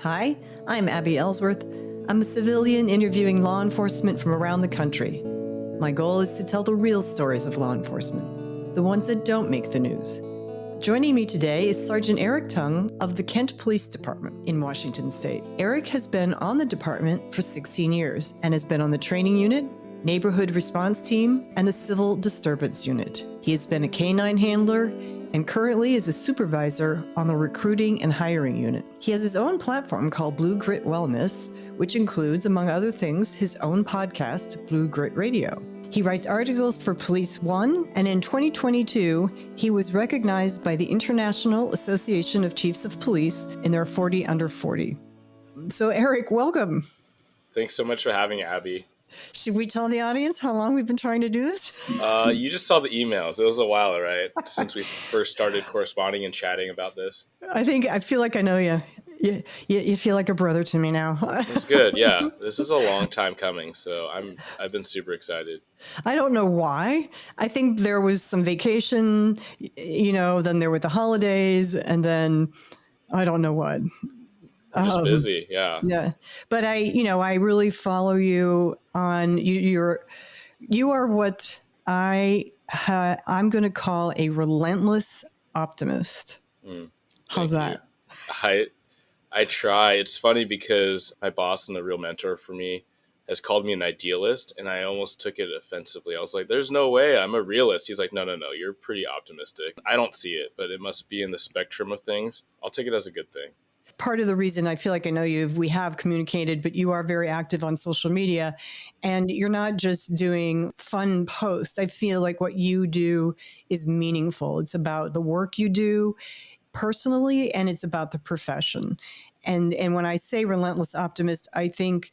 Hi, I'm Abby Ellsworth. I'm a civilian interviewing law enforcement from around the country. My goal is to tell the real stories of law enforcement, the ones that don't make the news. Joining me today is Sergeant Eric Tung of the Kent Police Department in Washington State. Eric has been on the department for 16 years and has been on the training unit, neighborhood response team, and the civil disturbance unit. He has been a K9 handler and currently is a supervisor on the recruiting and hiring unit. He has his own platform called Blue Grit Wellness, which includes, among other things, his own podcast, Blue Grit Radio. He writes articles for Police One, and in 2022, he was recognized by the International Association of Chiefs of Police in their 40 Under 40. So, Eric, welcome. Thanks so much for having Abby. Should we tell the audience how long we've been trying to do this? You just saw the emails. It was a while, right? Since we first started corresponding and chatting about this. I feel like I know you. You feel like a brother to me now. That's good. Yeah, this is a long time coming, so I've been super excited. I don't know why. I think there was some vacation, then there were the holidays, and then I don't know what. I'm just busy, yeah. Yeah, but I really follow you on you are what I'm going to call a relentless optimist. How's that? I try. It's funny because my boss and the real mentor for me has called me an idealist, and I almost took it offensively. I was like, there's no way, I'm a realist. He's like, no, you're pretty optimistic. I don't see it, but it must be in the spectrum of things. I'll take it as a good thing. Part of the reason I feel like I know you, we have communicated, but you are very active on social media and you're not just doing fun posts. I feel like what you do is meaningful. It's about the work you do personally, and it's about the profession. And when I say relentless optimist, I think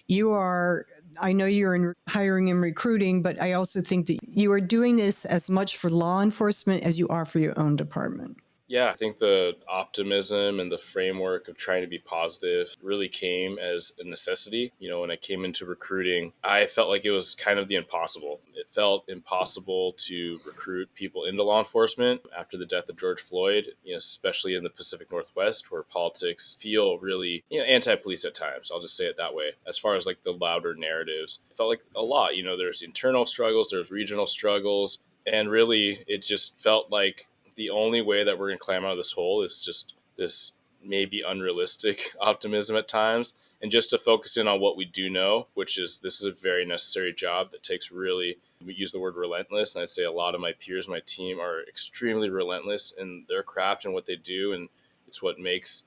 I know you're in hiring and recruiting, but I also think that you are doing this as much for law enforcement as you are for your own department. Yeah, I think the optimism and the framework of trying to be positive really came as a necessity. When I came into recruiting, I felt like it was kind of the impossible. It felt impossible to recruit people into law enforcement after the death of George Floyd, especially in the Pacific Northwest, where politics feel really, anti-police at times. I'll just say it that way. As far as like the louder narratives, it felt like a lot. There's internal struggles, there's regional struggles, and really it just felt like the only way that we're going to climb out of this hole is just this maybe unrealistic optimism at times, and just to focus in on what we do know, which is this is a very necessary job that takes we use the word relentless, and I'd say a lot of my peers, my team are extremely relentless in their craft and what they do, and it's what makes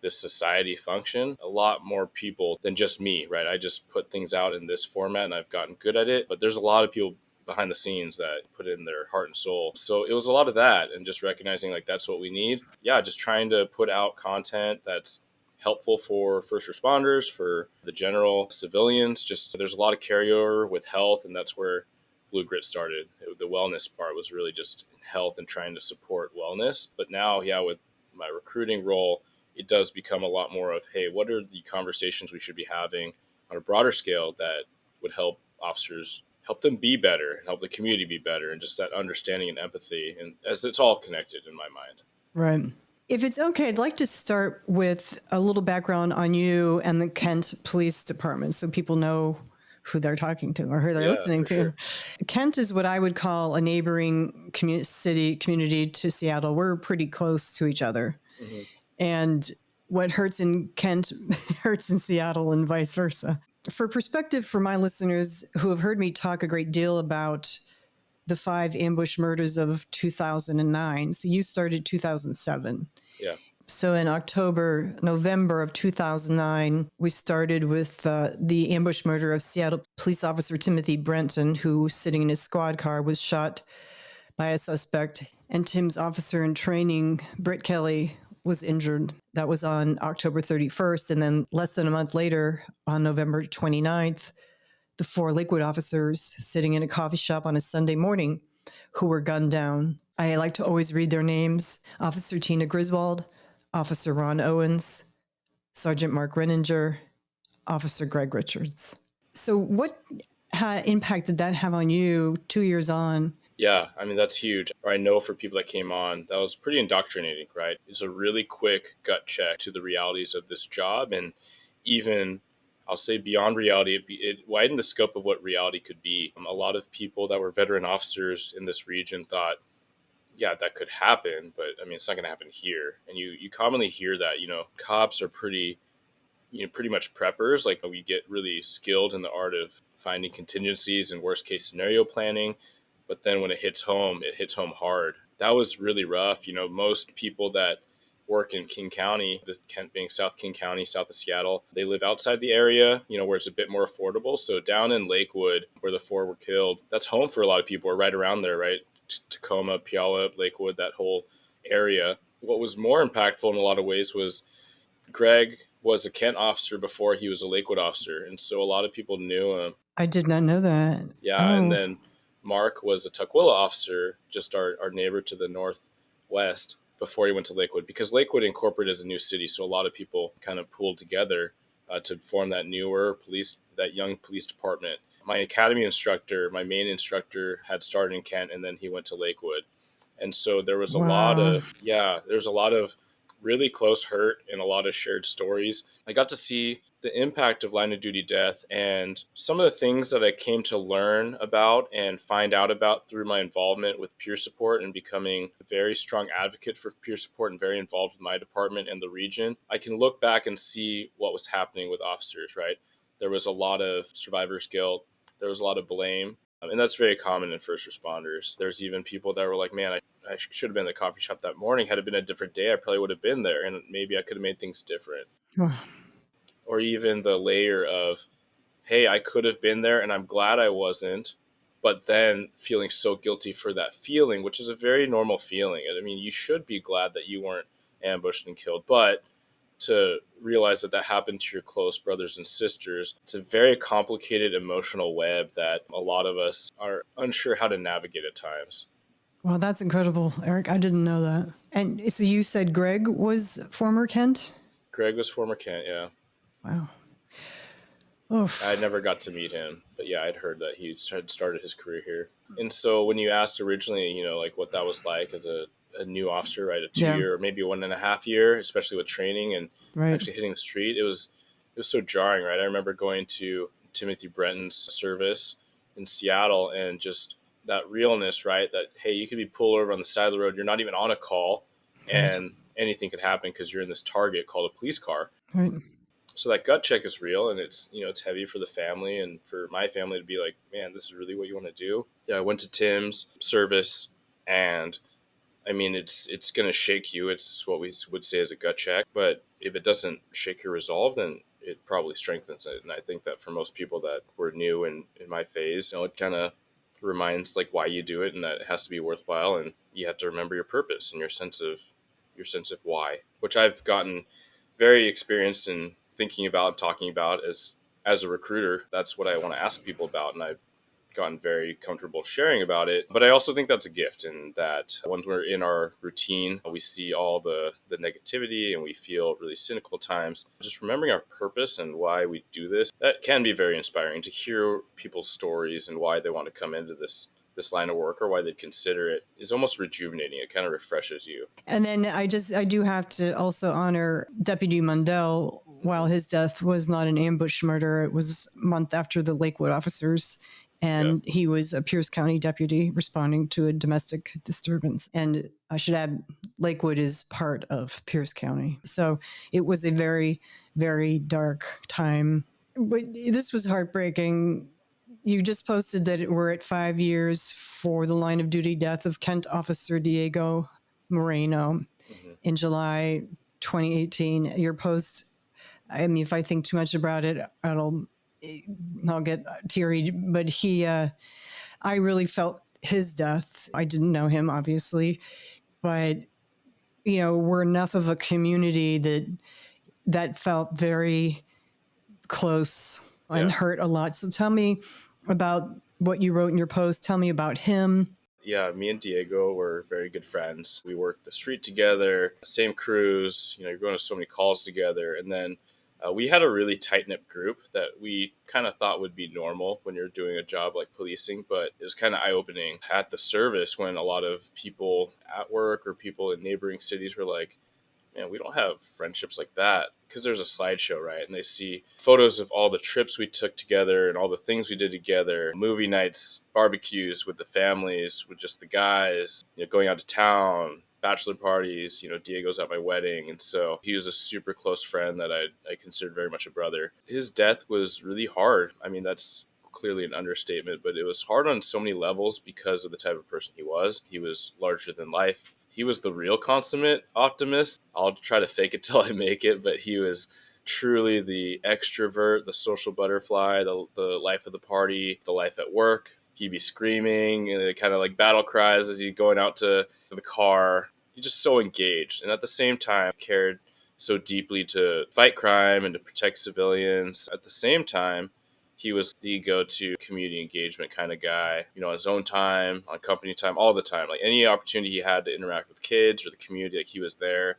this society function. A lot more people than just me, right? I just put things out in this format and I've gotten good at it, but there's a lot of people behind the scenes that put in their heart and soul. So it was a lot of that, and just recognizing like that's what we need. Yeah, just trying to put out content that's helpful for first responders, for the general civilians. Just there's a lot of carryover with health, and that's where Blue Grit started. The wellness part was really just health and trying to support wellness. But now, with my recruiting role, it does become a lot more of, hey, what are the conversations we should be having on a broader scale that would help officers, help them be better, and help the community be better, and just that understanding and empathy, and as it's all connected in my mind. Right. If it's okay, I'd like to start with a little background on you and the Kent Police Department so people know who they're talking to or who they're listening to. Sure. Kent is what I would call a neighboring community to Seattle. We're pretty close to each other. Mm-hmm. And what hurts in Kent hurts in Seattle and vice versa. For perspective for my listeners who have heard me talk a great deal about the 5 ambush murders of 2009. So you started 2007. Yeah. So in November of 2009, we started with the ambush murder of Seattle police officer Timothy Brenton, who sitting in his squad car was shot by a suspect. And Tim's officer in training, Britt Kelly, was injured. That was on October 31st. And then less than a month later, on November 29th, the 4 Lakewood officers sitting in a coffee shop on a Sunday morning who were gunned down. I like to always read their names. Officer Tina Griswold, Officer Ron Owens, Sergeant Mark Renninger, Officer Greg Richards. So what impact did that have on you 2 years on Yeah, I mean, that's huge. Or I know for people that came on, that was pretty indoctrinating, right? It's a really quick gut check to the realities of this job. And even, I'll say beyond reality, it widened the scope of what reality could be. A lot of people that were veteran officers in this region thought, yeah, that could happen, but I mean, it's not going to happen here. And you commonly hear that, cops are pretty much preppers. Like we get really skilled in the art of finding contingencies and worst case scenario planning. But then when it hits home hard. That was really rough. Most people that work in King County, the Kent being South King County, south of Seattle, they live outside the area, where it's a bit more affordable. So down in Lakewood, where the four were killed, that's home for a lot of people, or right around there, right? Tacoma, Puyallup, Lakewood, that whole area. What was more impactful in a lot of ways was Greg was a Kent officer before he was a Lakewood officer, and so a lot of people knew him. I did not know that. Yeah, and Oh, then Mark was a Tukwila officer, just our neighbor to the northwest, before he went to Lakewood, because Lakewood incorporated as a new city, so a lot of people kind of pooled together to form that young police department. My academy instructor, my main instructor, had started in Kent, and then he went to Lakewood. And so wow. there was a lot of really close hurt and a lot of shared stories. I got to see the impact of line of duty death and some of the things that I came to learn about and find out about through my involvement with peer support and becoming a very strong advocate for peer support and very involved with my department and the region. I can look back and see what was happening with officers, right? There was a lot of survivor's guilt. There was a lot of blame. And that's very common in first responders. There's even people that were like, man, I should have been in the coffee shop that morning. Had it been a different day, I probably would have been there and maybe I could have made things different. Wow. Or even the layer of, hey, I could have been there and I'm glad I wasn't, but then feeling so guilty for that feeling, which is a very normal feeling. I mean, you should be glad that you weren't ambushed and killed, but to realize that that happened to your close brothers and sisters, it's a very complicated emotional web that a lot of us are unsure how to navigate at times. Well, that's incredible, Eric. I didn't know that. And so you said Greg was former Kent? Greg was former Kent, yeah. Wow. I Oof. never got to meet him, but yeah, I'd heard that he had started his career here. And so when you asked originally, like what that was like as a new officer, right, a Yeah, 2 year or maybe 1.5 year, especially with training and right. actually hitting the street, it was so jarring, right? I remember going to Timothy Brenton's service in Seattle and just that realness, right? That hey, you could be pulled over on the side of the road, you're not even on a call, Right. and anything could happen because you're in this target called a police car. Right. So that gut check is real, and it's heavy for the family and for my family to be like, man, this is really what you want to do. Yeah, I went to Tim's service, and I mean, it's gonna shake you. It's what we would say as a gut check, but if it doesn't shake your resolve, then it probably strengthens it. And I think that for most people that were new in my phase, it kind of reminds like why you do it, and that it has to be worthwhile, and you have to remember your purpose and your sense of why, which I've gotten very experienced in thinking about and talking about as a recruiter. That's what I want to ask people about, and I've gotten very comfortable sharing about it. But I also think that's a gift, and that when we're in our routine, we see all the negativity and we feel really cynical at times. Just remembering our purpose and why we do this, that can be very inspiring to hear people's stories and why they want to come into this line of work or why they'd consider it is almost rejuvenating. It kind of refreshes you. And then I do have to also honor Deputy Mundell. While his death was not an ambush murder, it was a month after the Lakewood officers. Yeah. And he was a Pierce County deputy responding to a domestic disturbance. And I should add, Lakewood is part of Pierce County. So it was a very, very dark time. But this was heartbreaking. You just posted that we're at 5 years for the line of duty death of Kent Officer Diego Moreno Hmm. in July 2018. Your post, I mean, if I think too much about it, I'll get teary. But I really felt his death. I didn't know him, obviously, but we're enough of a community that felt very close and Yeah. hurt a lot. So tell me about what you wrote in your post. Tell me about him. Yeah, me and Diego were very good friends. We worked the street together, same crews, you're going to so many calls together. And then We had a really tight-knit group that we kind of thought would be normal when you're doing a job like policing, but it was kind of eye-opening at the service when a lot of people at work or people in neighboring cities were like, man, we don't have friendships like that, because there's a slideshow, right? And they see photos of all the trips we took together and all the things we did together, movie nights, barbecues with the families, with just the guys, going out to town, bachelor parties. Diego's at my wedding. And so he was a super close friend that I considered very much a brother. His death was really hard. I mean, that's clearly an understatement, but it was hard on so many levels because of the type of person he was. He was larger than life. He was the real consummate optimist. I'll try to fake it till I make it, but he was truly the extrovert, the social butterfly, the life of the party, the life at work. He'd be screaming and kind of like battle cries as he's going out to the car. He's just so engaged, and at the same time cared so deeply to fight crime and to protect civilians. At the same time, he was the go-to community engagement kind of guy, on his own time, on company time, all the time. Like any opportunity he had to interact with kids or the community, like he was there.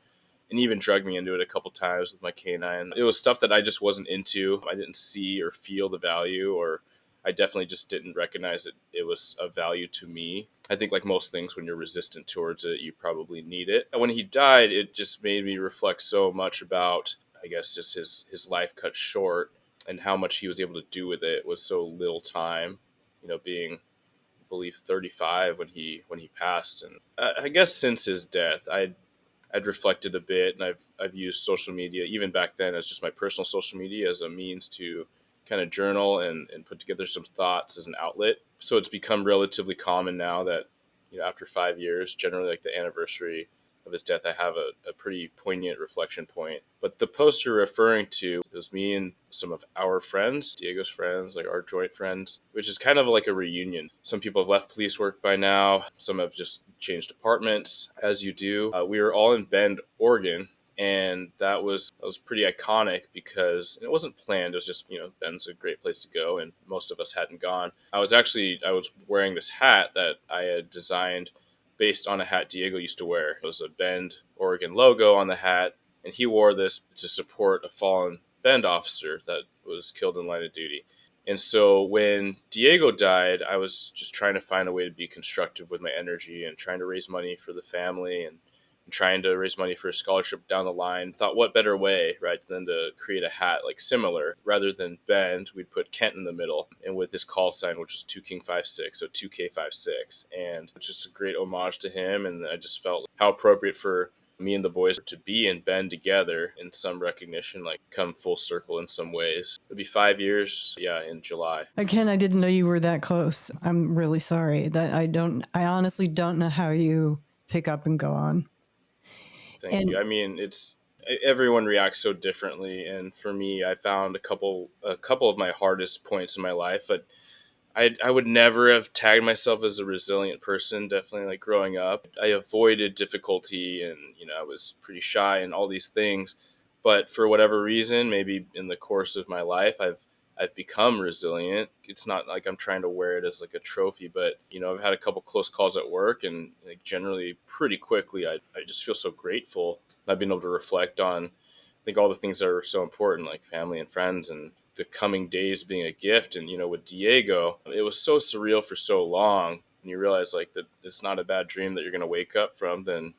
And he even drugged me into it a couple times with my K9. It was stuff that I just wasn't into. I didn't see or feel the value, or I definitely just didn't recognize that it was of value to me. I think like most things, when you're resistant towards it, you probably need it. And when he died, it just made me reflect so much about, I guess, just his life cut short, and how much he was able to do with it with so little time. Being, I believe, 35 when he passed. And I guess since his death, I'd reflected a bit, and I've used social media even back then as just my personal social media as a means to kind of journal and put together some thoughts as an outlet. So it's become relatively common now that, after 5 years, generally like the anniversary of his death, I have a pretty poignant reflection point. But the post you're referring to, it was me and some of our friends, Diego's friends, like our joint friends, which is kind of like a reunion. Some people have left police work by now. Some have just changed departments, as you do. We were all in Bend, Oregon, and that was pretty iconic because it wasn't planned. It was just, Ben's a great place to go, and most of us hadn't gone. I was wearing this hat that I had designed based on a hat Diego used to wear. It was a Bend, Oregon logo on the hat, and he wore this to support a fallen Bend officer that was killed in line of duty. And so when Diego died, I was just trying to find a way to be constructive with my energy and trying to raise money for the family and trying to raise money for a scholarship down the line. Thought, what better way, right, than to create a hat like similar. Rather than Bend, we'd put Kent in the middle, and with his call sign, which is 2King56, so 2K56, and just a great homage to him. And I just felt how appropriate for me and the boys to be in Bend together in some recognition, like come full circle in some ways. It'll be 5 years, in July. Again, I didn't know you were that close. I'm really sorry that I honestly don't know how you pick up and go on. Thank And you. I mean, it's everyone reacts so differently, and for me, I found a couple of my hardest points in my life. But I would never have tagged myself as a resilient person. Definitely, like growing up, I avoided difficulty, and I was pretty shy and all these things. But for whatever reason, maybe in the course of my life, I've become resilient. It's not like I'm trying to wear it as like a trophy, but I've had a couple close calls at work, and like generally pretty quickly, I just feel so grateful. I've been able to reflect on, I think, all the things that are so important, like family and friends, and the coming days being a gift. And with Diego, it was so surreal for so long. And you realize like that it's not a bad dream that you're going to wake up from. Then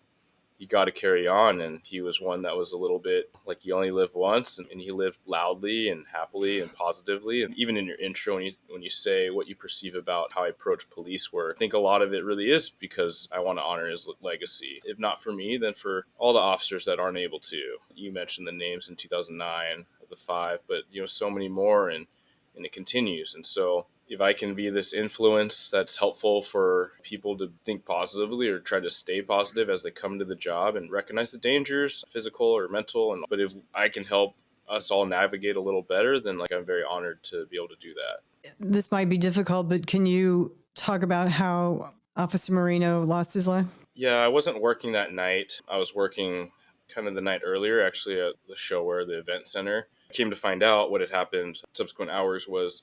you got to carry on. And he was one that was a little bit like you only live once, and he lived loudly and happily and positively. And even in your intro, when you say what you perceive about how I approach police work, I think a lot of it really is because I want to honor his legacy. If not for me, then for all the officers that aren't able to. You mentioned the names in 2009 of the five, but so many more, and it continues. And so if I can be this influence that's helpful for people to think positively or try to stay positive as they come to the job and recognize the dangers, physical or mental, but if I can help us all navigate a little better, then like I'm very honored to be able to do that. this might be difficult, but can you talk about how Officer Moreno lost his life? Yeah, I wasn't working that night. I was working kind of the night earlier, actually, at the show where the event center. I came to find out what had happened subsequent hours was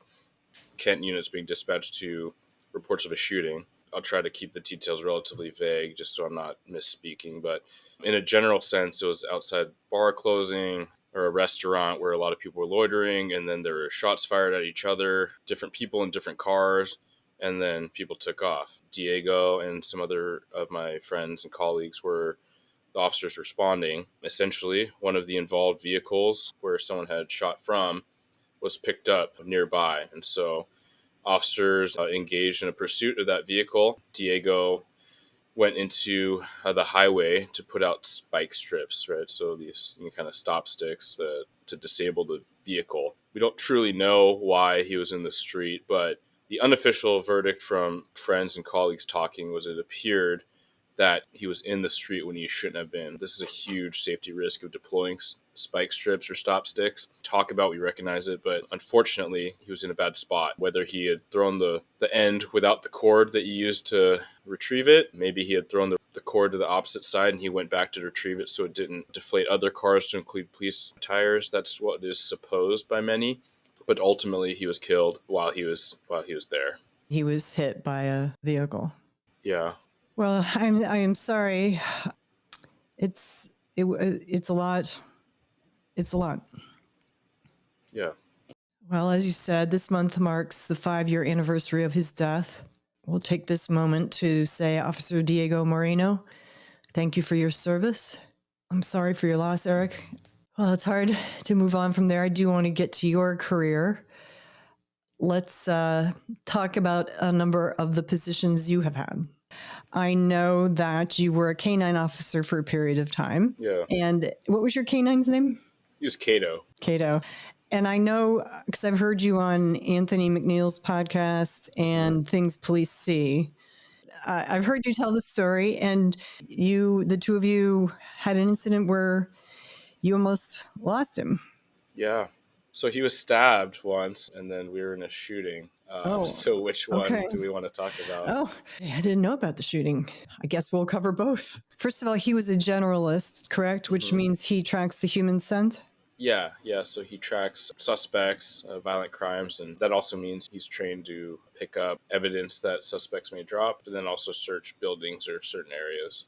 Kent units being dispatched to reports of a shooting. I'll try to keep the details relatively vague just so I'm not misspeaking, but in a general sense, it was outside bar closing or a restaurant where a lot of people were loitering, and then there were shots fired at each other, different people in different cars, and then people took off. Diego and some other of my friends and colleagues were the officers responding. Essentially, one of the involved vehicles where someone had shot from was picked up nearby, and so officers engaged in a pursuit of that vehicle. Diego went into the highway to put out spike strips, right? So these kind of stop sticks to disable the vehicle. We don't truly know why he was in the street, but the unofficial verdict from friends and colleagues talking was it appeared that he was in the street when he shouldn't have been. This is a huge safety risk of deploying spike strips or stop sticks. Talk about, we recognize it, but unfortunately he was in a bad spot. Whether he had thrown the end without the cord that you used to retrieve it, maybe he had thrown the cord to the opposite side and he went back to retrieve it so it didn't deflate other cars to include police tires. That's what is supposed by many. But ultimately he was killed while he was there. He was hit by a vehicle. Yeah. Well, I am sorry. It's a lot. It's a lot. Yeah. Well, as you said, this month marks the 5-year anniversary of his death. We'll take this moment to say, Officer Diego Moreno, thank you for your service. I'm sorry for your loss, Eric. Well, it's hard to move on from there. I do want to get to your career. Let's talk about a number of the positions you have had. I know that you were a K9 officer for a period of time. Yeah. And what was your K9's name? He was Kato. Kato. And I know, because I've heard you on Anthony McNeil's podcast and Things Police See. I've heard you tell the story, and the two of you had an incident where you almost lost him. Yeah. So he was stabbed once, and then we were in a shooting. So which one do we want to talk about? Oh, I didn't know about the shooting. I guess we'll cover both. First of all, he was a generalist, correct? Which means he tracks the human scent? Yeah. So he tracks suspects, violent crimes, and that also means he's trained to pick up evidence that suspects may drop, and then also search buildings or certain areas.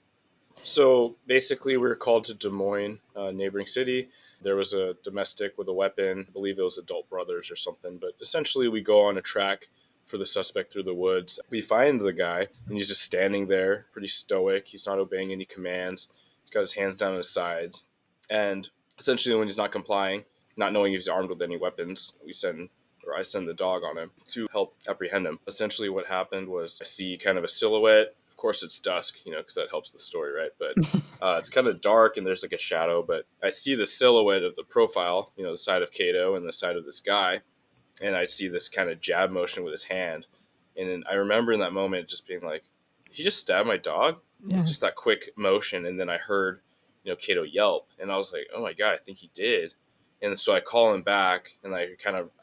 So basically, we were called to Des Moines, a neighboring city. There was a domestic with a weapon. I believe it was adult brothers or something. But essentially, we go on a track for the suspect through the woods. We find the guy, and he's just standing there, pretty stoic. He's not obeying any commands. He's got his hands down on his sides. And essentially, when he's not complying, not knowing if he's armed with any weapons, I send the dog on him to help apprehend him. Essentially, what happened was I see kind of a silhouette. Of course, it's dusk, because that helps the story, right? But it's kind of dark and there's like a shadow. But I see the silhouette of the profile, the side of Kato and the side of this guy. And I'd see this kind of jab motion with his hand. And then I remember in that moment just being like, he just stabbed my dog? Yeah. Just that quick motion. And then I heard, Kato yelp. And I was like, oh my God, I think he did. And so I call him back and I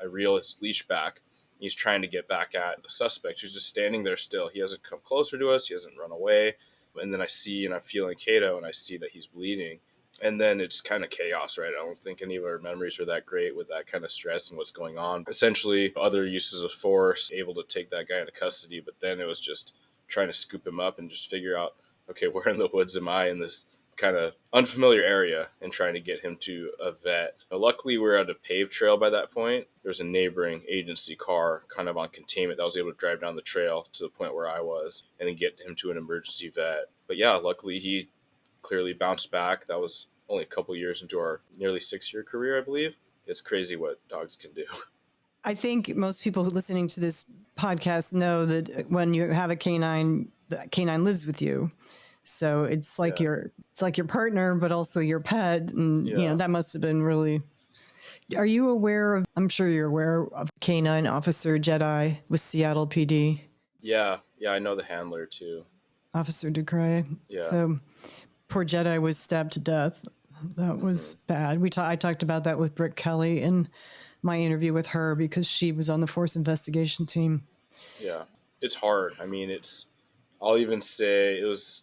reel his leash back. He's trying to get back at the suspect who's just standing there still. He hasn't come closer to us. He hasn't run away. And then I see and I'm feeling Kato and I see that he's bleeding. And then it's kind of chaos, right? I don't think any of our memories are that great with that kind of stress and what's going on. Essentially, other uses of force, able to take that guy into custody. But then it was just trying to scoop him up and just figure out, okay, where in the woods am I in this kind of unfamiliar area, and trying to get him to a vet. Now, luckily, we're at a paved trail by that point. There's a neighboring agency car kind of on containment that was able to drive down the trail to the point where I was and then get him to an emergency vet. But yeah, luckily he clearly bounced back. That was only a couple years into our nearly 6-year career, I believe. It's crazy what dogs can do. I think most people listening to this podcast know that when you have a canine, the canine lives with you. So it's like your partner, but also your pet. And, that must have been really. Are you aware of, I'm sure you're aware of K9 Officer Jedi with Seattle PD? Yeah, I know the handler too. Officer DeCray. Yeah. So poor Jedi was stabbed to death. That was bad. I talked about that with Britt Kelly in my interview with her because she was on the force investigation team. Yeah, it's hard. I mean, I'll even say it was.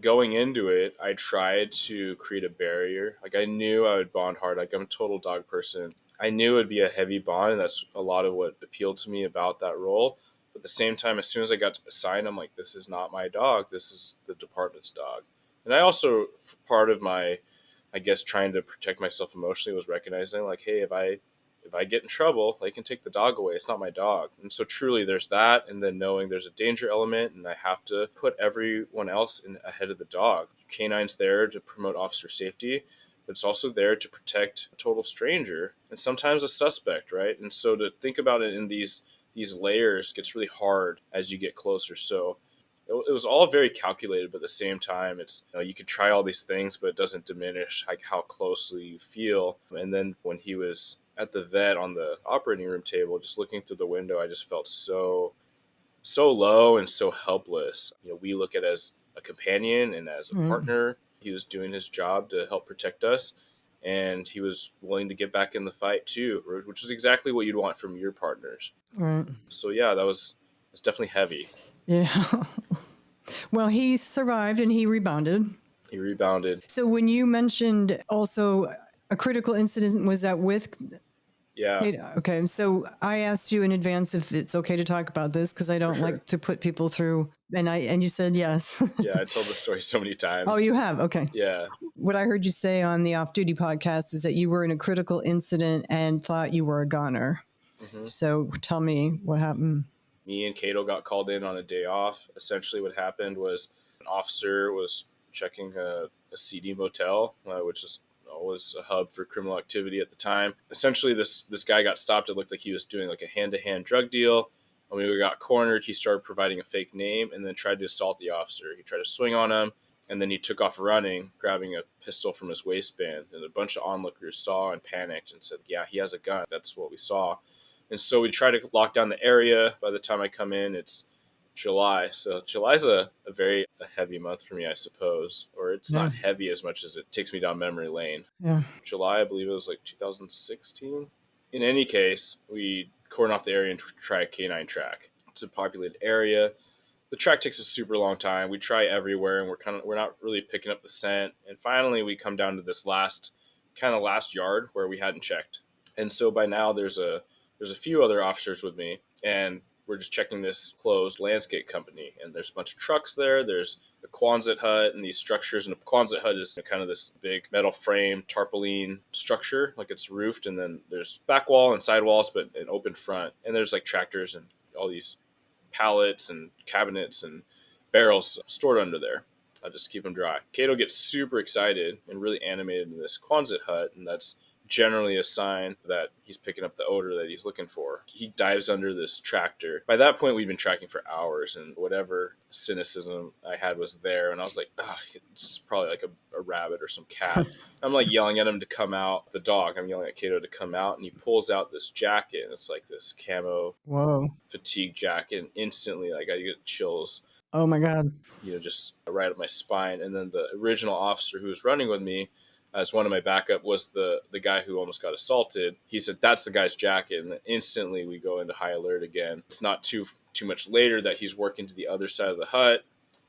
Going into it, I tried to create a barrier. Like, I knew I would bond hard. Like, I'm a total dog person. I knew it would be a heavy bond, and that's a lot of what appealed to me about that role. But at the same time, as soon as I got assigned, I'm like, this is not my dog. This is the department's dog. And I also, part of my, I guess trying to protect myself emotionally was recognizing like, hey, if I get in trouble, they can take the dog away. It's not my dog. And so truly there's that. And then knowing there's a danger element and I have to put everyone else in ahead of the dog. K9's there to promote officer safety, but it's also there to protect a total stranger and sometimes a suspect, right? And so to think about it in these layers gets really hard as you get closer. So it was all very calculated, but at the same time, it's, you could try all these things, but it doesn't diminish like how closely you feel. And then when he was at the vet on the operating room table, just looking through the window, I just felt so low and so helpless. We look at it as a companion and as a Right. partner. He was doing his job to help protect us, and he was willing to get back in the fight too, which is exactly what you'd want from your partners. Right. So yeah, it's definitely heavy. Yeah. Well, he survived and he rebounded. He rebounded. So when you mentioned also a critical incident, was that with Yeah. Okay, so I asked you in advance if it's okay to talk about this because I don't sure. like to put people through, and you said yes. Yeah, I told the story so many times. Oh, you have? Okay. Yeah. What I heard you say on the Off Duty podcast is that you were in a critical incident and thought you were a gunner. Mm-hmm. So tell me what happened. Me and Kato got called in on a day off. Essentially, what happened was an officer was checking a seedy motel, which was a hub for criminal activity at the time. Essentially, this guy got stopped. It looked like he was doing like a hand-to-hand drug deal. And when we got cornered, he started providing a fake name and then tried to assault the officer. He tried to swing on him, and then he took off running, grabbing a pistol from his waistband. And a bunch of onlookers saw and panicked and said, yeah, he has a gun. That's what we saw. And so we try to lock down the area. By the time I come in, it's July. So July's a very heavy month for me, I suppose. Or it's not heavy as much as it takes me down memory lane. Yeah. July, I believe it was like 2016. In any case, we cordon off the area and try a K9 track. It's a populated area. The track takes a super long time. We try everywhere and we're not really picking up the scent. And finally we come down to this last yard where we hadn't checked. And so by now there's a few other officers with me, and we're just checking this closed landscape company. And there's a bunch of trucks there. There's a Quonset hut and these structures. And a Quonset hut is kind of this big metal frame tarpaulin structure, like it's roofed. And then there's back wall and side walls, but an open front. And there's like tractors and all these pallets and cabinets and barrels stored under there. Just to keep them dry. Kato gets super excited and really animated in this Quonset hut, and that's generally a sign that he's picking up the odor that he's looking for. He dives under this tractor. By that point, we've been tracking for hours, and whatever cynicism I had was there. And I was like, it's probably like a rabbit or some cat. I'm like yelling at him to come out. The dog, I'm yelling at Kato to come out, and he pulls out this jacket. And it's like this camo fatigue jacket, and instantly, like, I get chills. Oh my God. Just right up my spine. And then the original officer who was running with me as one of my backup was the guy who almost got assaulted. He said, that's the guy's jacket. And then instantly we go into high alert again. It's not too much later that he's working to the other side of the hut,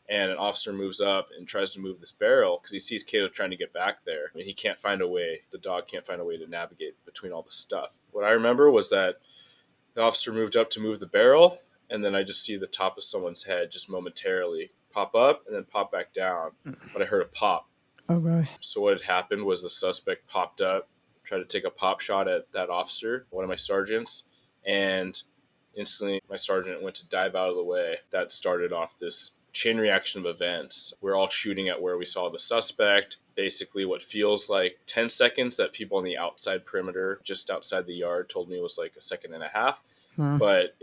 and an officer moves up and tries to move this barrel because he sees Kato trying to get back there. I mean, he can't find a way. The dog can't find a way to navigate between all the stuff. What I remember was that the officer moved up to move the barrel, and then I just see the top of someone's head just momentarily pop up and then pop back down. But I heard a pop. Oh, boy. So what had happened was the suspect popped up, tried to take a pop shot at that officer, one of my sergeants, and instantly my sergeant went to dive out of the way. That started off this chain reaction of events. We're all shooting at where we saw the suspect. Basically what feels like 10 seconds that people on the outside perimeter, just outside the yard, told me was like a second and a half. But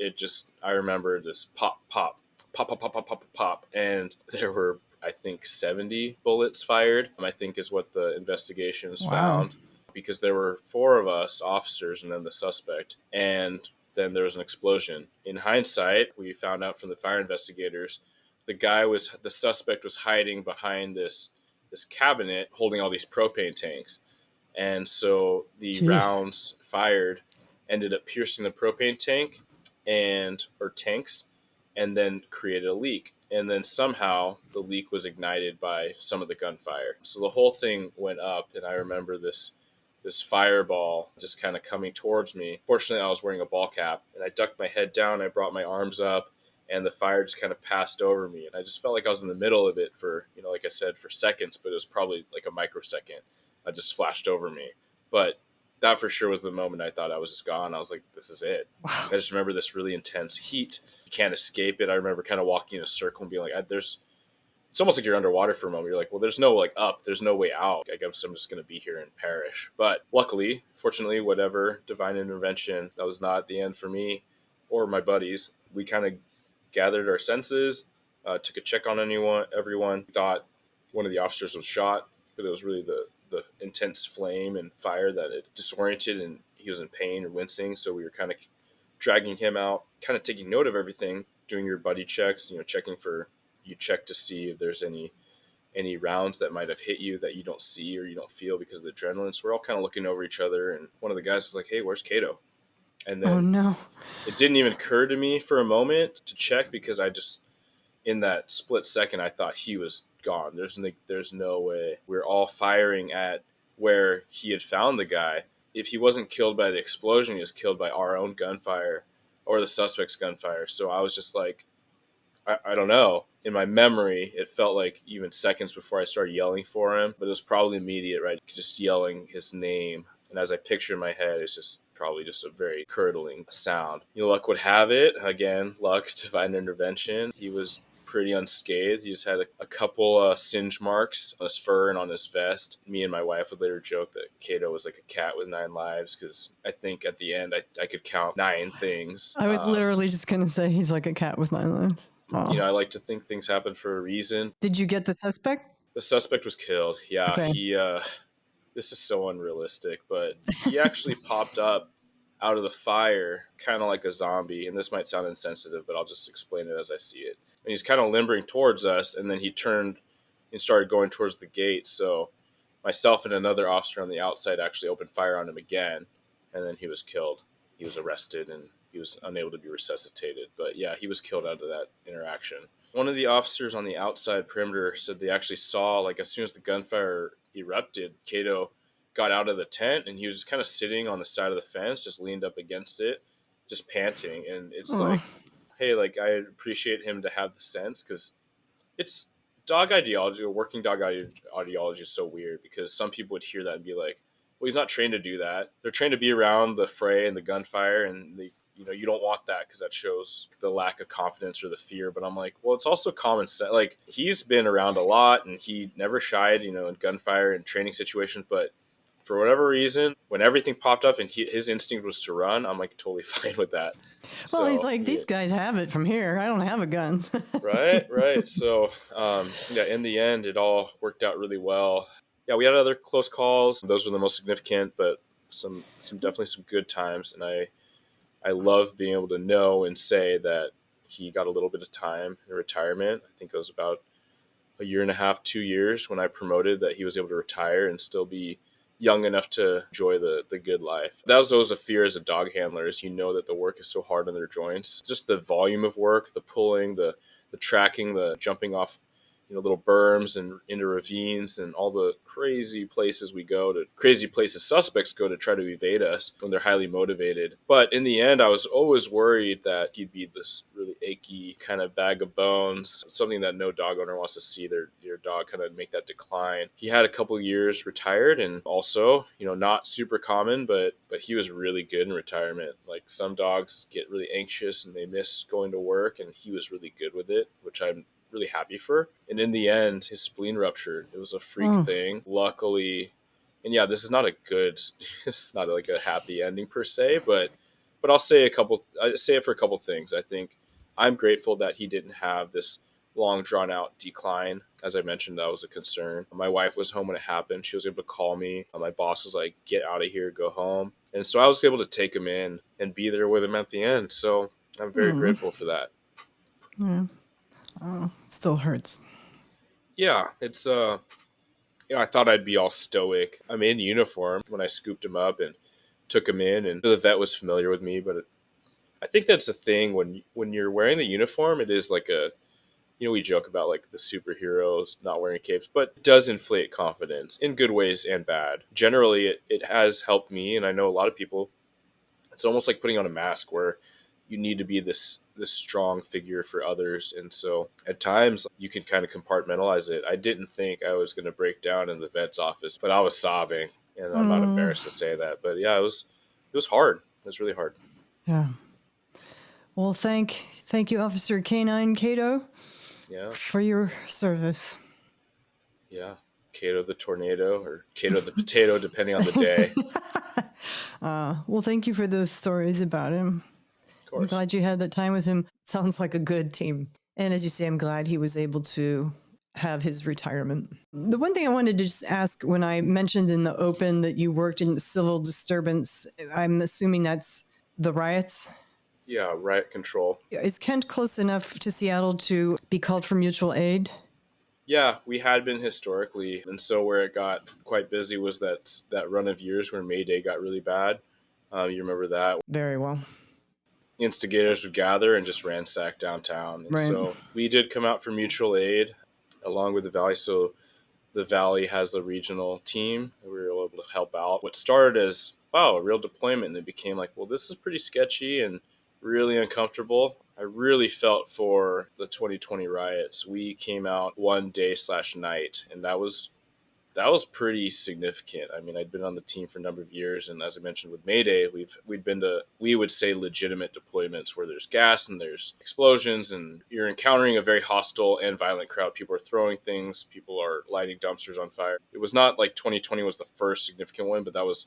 I remember this pop, pop, pop, pop, pop, pop, pop, pop. And there were, I think, 70 bullets fired, I think is what the investigations found. Because there were 4 of us officers and then the suspect. And then there was an explosion. In hindsight, we found out from the fire investigators, the suspect was hiding behind this cabinet holding all these propane tanks. And so the rounds fired ended up piercing the propane tank or tanks, and then created a leak. And then somehow the leak was ignited by some of the gunfire. So the whole thing went up, and I remember this fireball just kind of coming towards me. Fortunately, I was wearing a ball cap, and I ducked my head down, I brought my arms up, and the fire just kind of passed over me. And I just felt like I was in the middle of it for, like I said, for seconds, but it was probably like a microsecond. just flashed over me. But that for sure was the moment I thought I was just gone. I was like, this is it. Wow. I just remember this really intense heat. You can't escape it. I remember kind of walking in a circle and being like, there's, it's almost like you're underwater for a moment. You're like, well, there's no like up, there's no way out. I guess I'm just going to be here and perish. But luckily, fortunately, whatever divine intervention, that was not the end for me or my buddies. We kind of gathered our senses, took a check on everyone. Thought one of the officers was shot, but it was really the intense flame and fire that it disoriented, and he was in pain or wincing. So we were kind of dragging him out, kind of taking note of everything, doing your buddy checks, checking for, you check to see if there's any rounds that might have hit you that you don't see or you don't feel because of the adrenaline. So we're all kind of looking over each other, and one of the guys was like, hey, where's Kato? And Oh then no. it didn't even occur to me for a moment to check, because I just, in that split second, I thought he was gone. There's no way. We're all firing at where he had found the guy. If he wasn't killed by the explosion, he was killed by our own gunfire or the suspect's gunfire. So I was just like, I don't know. In my memory, it felt like even seconds before I started yelling for him, but it was probably immediate, right? Just yelling his name. And as I picture in my head, it's just probably just a very curdling sound. Luck would have it. Again, luck, divine intervention. He was pretty unscathed. He just had a couple singe marks on his fur and on his vest. Me and my wife would later joke that Kato was like a cat with 9 lives, because I think at the end I could count 9 things. I was literally just going to say he's like a cat with 9 lives. Oh. I like to think things happen for a reason. Did you get the suspect? The suspect was killed. Yeah, Okay. this is so unrealistic, but he actually popped up out of the fire, kind of like a zombie. And this might sound insensitive, but I'll just explain it as I see it. And he's kind of limbering towards us, and then he turned and started going towards the gate. So myself and another officer on the outside actually opened fire on him again, and then he was killed. He was arrested, and he was unable to be resuscitated. But yeah, he was killed out of that interaction. One of the officers on the outside perimeter said they actually saw, like, as soon as the gunfire erupted, Kato got out of the tent, and he was just kind of sitting on the side of the fence, just leaned up against it, just panting. And it's like, hey, like, I appreciate him to have the sense, because it's dog ideology, or working dog ideology is so weird, because some people would hear that and be like, well, he's not trained to do that. They're trained to be around the fray and the gunfire, and you don't want that, because that shows the lack of confidence or the fear. But I'm like, well, it's also common sense. Like, he's been around a lot, and he never shied, in gunfire and training situations. But for whatever reason, when everything popped up and his instinct was to run, I'm like totally fine with that. Well, he's like, these guys have it from here. I don't have a gun. Right. So, in the end, it all worked out really well. Yeah, we had other close calls. Those were the most significant, but some definitely some good times. And I love being able to know and say that he got a little bit of time in retirement. I think it was about a year and a half, 2 years when I promoted, that he was able to retire and still be young enough to enjoy the good life. That was always a fear as a dog handler, is that the work is so hard on their joints. Just the volume of work, the pulling, the tracking, the jumping off little berms and into ravines, and all the crazy places suspects go to try to evade us when they're highly motivated. But in the end, I was always worried that he'd be this really achy kind of bag of bones, something that no dog owner wants to see your dog kind of make that decline. He had a couple years retired, and also, not super common, but he was really good in retirement. Like, some dogs get really anxious and they miss going to work, and he was really good with it, which I'm really happy for. And in the end, his spleen ruptured. It was a freak thing. Luckily, and yeah, this is not this is not like a happy ending per se, but I say it for a couple things. I think I'm grateful that he didn't have this long drawn out decline. As I mentioned, that was a concern. My wife was home when it happened. She was able to call me. My boss was like, get out of here, go home. And so I was able to take him in and be there with him at the end. So I'm very grateful for that. Yeah. Oh, still hurts. Yeah, it's I thought I'd be all stoic. I'm in uniform when I scooped him up and took him in, and the vet was familiar with me. But I think that's a thing when you're wearing the uniform. It is like we joke about like the superheroes not wearing capes, but it does inflate confidence in good ways and bad. Generally, it has helped me, and I know a lot of people. It's almost like putting on a mask, where you need to be this strong figure for others. And so at times you can kind of compartmentalize it. I didn't think I was going to break down in the vet's office, but I was sobbing, and I'm not Mm, embarrassed to say that. But yeah, it was hard. It was really hard. yeah. Well, thank you, Officer K9 Kato, Yeah. for your service. Yeah. Kato the tornado or Kato the potato, depending on the day. Well, thank you for those stories about him. Of I'm course. glad you had that time with him. Sounds like a good team. And as you say, I'm glad he was able to have his retirement. The one thing I wanted to just ask, when I mentioned in the open that you worked in civil disturbance, I'm assuming that's the riots. Yeah, riot control. Is Kent close enough to Seattle to be called for mutual aid? Yeah, we had been historically, and so where it got quite busy was that run of years where May Day got really bad. You remember that? Very well. Instigators would gather and just ransack downtown, and Right. so we did come out for mutual aid along with the Valley. So the Valley has a regional team. We were able to help out. What started as, wow, a real deployment, and it became like, well, this is pretty sketchy and really uncomfortable. I really felt for the 2020 riots. We came out one day slash night, and that was pretty significant. I mean, I'd been on the team for a number of years, and as I mentioned with Mayday, we'd been to, we would say, legitimate deployments where there's gas and there's explosions, and you're encountering a very hostile and violent crowd. People are throwing things, people are lighting dumpsters on fire. It was not like 2020 was the first significant one, but that was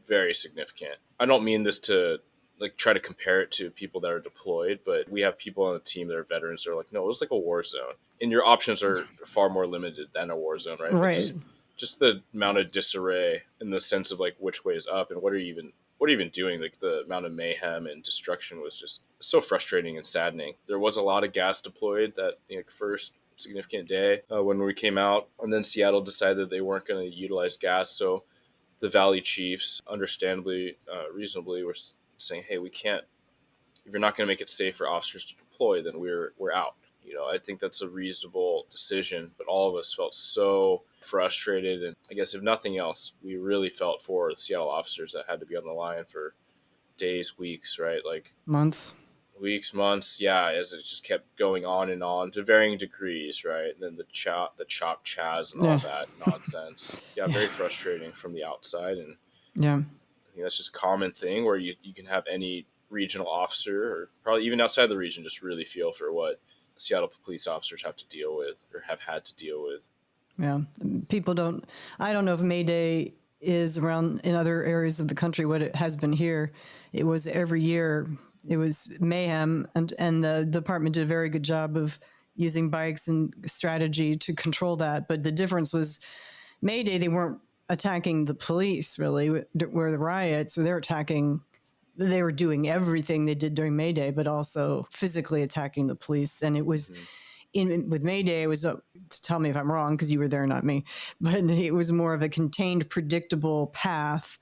very significant. I don't mean this to like try to compare it to people that are deployed, but we have people on the team that are veterans that are like, no, it was like a war zone, and your options are far more limited than a war zone, right? Like Right. just the amount of disarray in the sense of like which way is up and what are you even doing. Like the amount of mayhem and destruction was just so frustrating and saddening. There was a lot of gas deployed that first significant day when we came out, and then Seattle decided they weren't going to utilize gas. So the Valley Chiefs, understandably, reasonably, were saying, "Hey, we can't. If you're not going to make it safe for officers to deploy, then we're out." I think that's a reasonable decision, but all of us felt so frustrated, and I guess if nothing else, we really felt for the Seattle officers that had to be on the line for days, weeks, right? Like Months. weeks, months, yeah, as it just kept going on to varying degrees, right? And then the chop chaz and all Yeah. that nonsense. Yeah, Yeah. very frustrating from the outside, and Yeah. I think that's just a common thing where you can have any regional officer or probably even outside the region just really feel for what Seattle police officers have to deal with or have had to deal with. Yeah. People don't, I don't know if May Day is around in other areas of the country what it has been here. It was every year, it was mayhem, and the department did a very good job of using bikes and strategy to control that. But the difference was May Day, they weren't attacking the police really, where the riots, so they were doing everything they did during May Day, but also physically attacking the police. And it was Mm-hmm. with May Day, it was tell me if I'm wrong because you were there, not me, but it was more of a contained, predictable path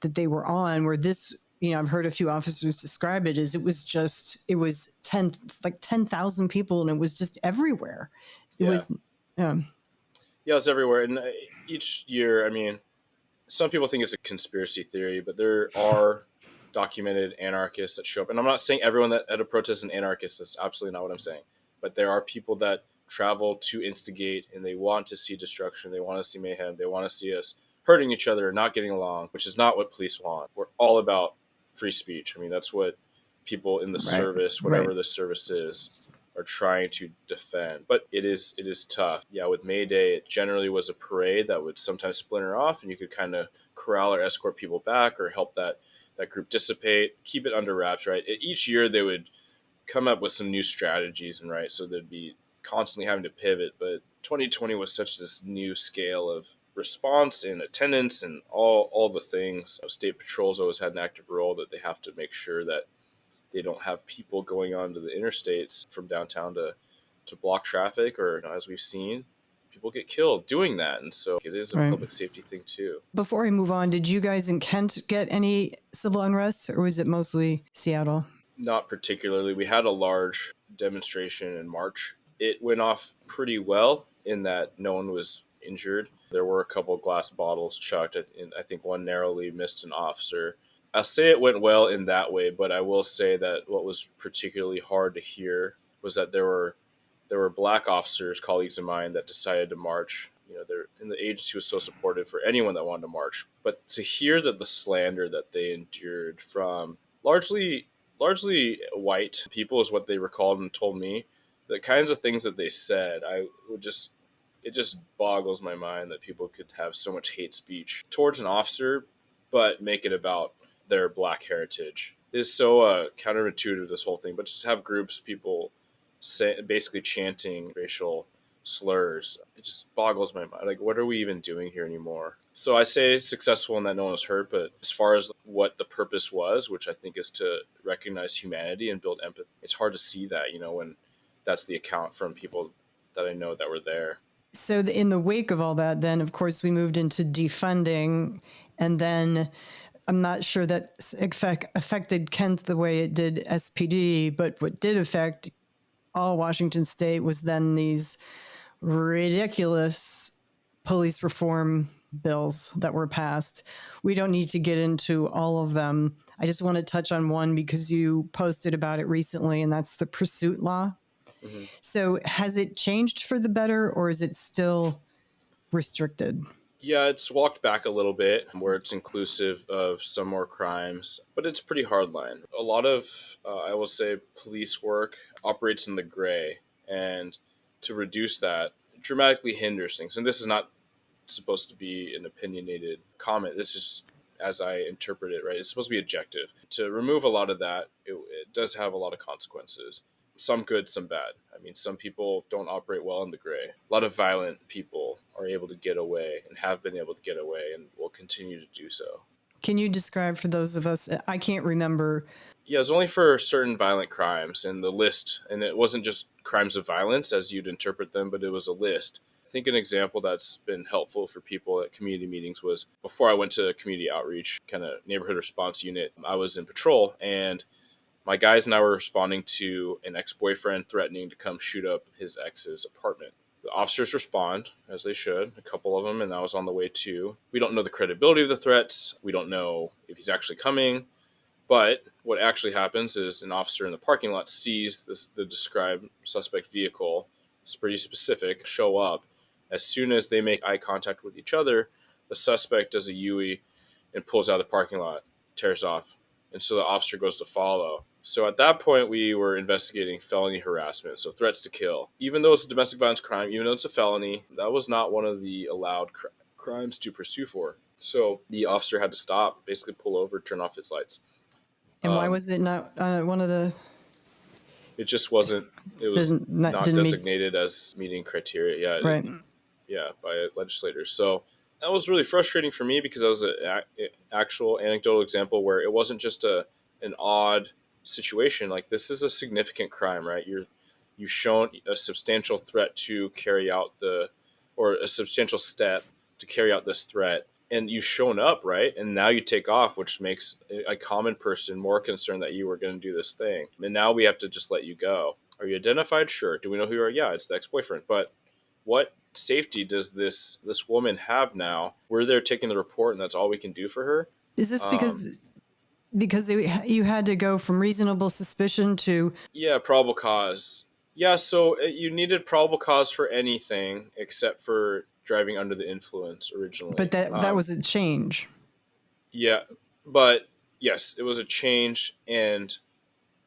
that they were on. Where this, I've heard a few officers describe it as it was 10,000 people, and it was just everywhere. It Yeah. was, um, Yeah, it's everywhere. And each year, I mean, some people think it's a conspiracy theory, but there are documented anarchists that show up. And I'm not saying everyone that at a protest is an anarchist. That's absolutely not what I'm saying. But there are people that travel to instigate, and they want to see destruction. They want to see mayhem. They want to see us hurting each other, not getting along, which is not what police want. We're all about free speech. I mean, that's what people in the right, service, right, whatever the service is, are trying to defend. But it is tough. Yeah, with May Day, it generally was a parade that would sometimes splinter off, and you could kind of corral or escort people back or help that group dissipate, keep it under wraps, right? Each year they would come up with some new strategies, and right, so they'd be constantly having to pivot. But 2020 was such this new scale of response and attendance and all the things. State patrols always had an active role that they have to make sure that they don't have people going onto the interstates from downtown to block traffic, or as we've seen, people get killed doing that. And so it is a right. public safety thing too. Before I move on, did you guys in Kent get any civil unrest, or was it mostly Seattle? Not particularly. We had a large demonstration in March. It went off pretty well in that no one was injured. There were a couple of glass bottles chucked, and I think one narrowly missed an officer. I'll say it went well in that way, but I will say that what was particularly hard to hear was that there were black officers, colleagues of mine, that decided to march. And the agency was so supportive for anyone that wanted to march. But to hear that the slander that they endured from largely white people is what they recalled and told me, the kinds of things that they said, it just boggles my mind that people could have so much hate speech towards an officer, but make it about their black heritage. It is so counterintuitive, this whole thing. But just have groups, people basically chanting racial slurs. It just boggles my mind. Like, what are we even doing here anymore? So I say successful in that no one was hurt, but as far as what the purpose was, which I think is to recognize humanity and build empathy, it's hard to see that, when that's the account from people that I know that were there. So in the wake of all that, then of course we moved into defunding, and then I'm not sure that affected Kent the way it did SPD, but what did affect all Washington State was then these ridiculous police reform bills that were passed. We don't need to get into all of them. I just want to touch on one because you posted about it recently, and that's the pursuit law. Mm-hmm. So has it changed for the better, or is it still restricted? Yeah, it's walked back a little bit where it's inclusive of some more crimes, but it's pretty hardline. A lot of, I will say, police work operates in the gray, and to reduce that dramatically hinders things. And this is not supposed to be an opinionated comment. This is, as I interpret it, right? It's supposed to be objective. To remove a lot of that, it does have a lot of consequences. Some good, some bad. I mean, some people don't operate well in the gray. A lot of violent people are able to get away and have been able to get away and will continue to do so. Can you describe for those of us, I can't remember. Yeah, it was only for certain violent crimes, and the list, and it wasn't just crimes of violence as you'd interpret them, but it was a list. I think an example that's been helpful for people at community meetings was before I went to community outreach, kind of neighborhood response unit, I was in patrol, and my guys and I were responding to an ex-boyfriend threatening to come shoot up his ex's apartment. The officers respond, as they should, a couple of them, and I was on the way too. We don't know the credibility of the threats. We don't know if he's actually coming. But what actually happens is an officer in the parking lot sees the described suspect vehicle, it's pretty specific, show up. As soon as they make eye contact with each other, the suspect does a U-turn and pulls out of the parking lot, tears off. And so the officer goes to follow. So at that point, we were investigating felony harassment, so threats to kill. Even though it's a domestic violence crime, even though it's a felony, that was not one of the allowed crimes to pursue for. So the officer had to stop, basically pull over, turn off his lights. And why was it not one of the... It just wasn't, it was not designated as meeting criteria. Yeah, right. Yeah, by legislators. So that was really frustrating for me because that was an actual anecdotal example where it wasn't just an odd situation. Like, this is a significant crime, right? You've shown a substantial threat to carry out or a substantial step to carry out this threat. And you've shown up, right? And now you take off, which makes a common person more concerned that you were going to do this thing. And now we have to just let you go. Are you identified? Sure. Do we know who you are? Yeah, it's the ex-boyfriend. But what safety does this woman have now? We're there taking the report, and that's all we can do for her. Is this because you had to go from reasonable suspicion to... Yeah, probable cause. Yeah, so you needed probable cause for anything except for driving under the influence originally. But that was a change. Yeah, but yes, it was a change, and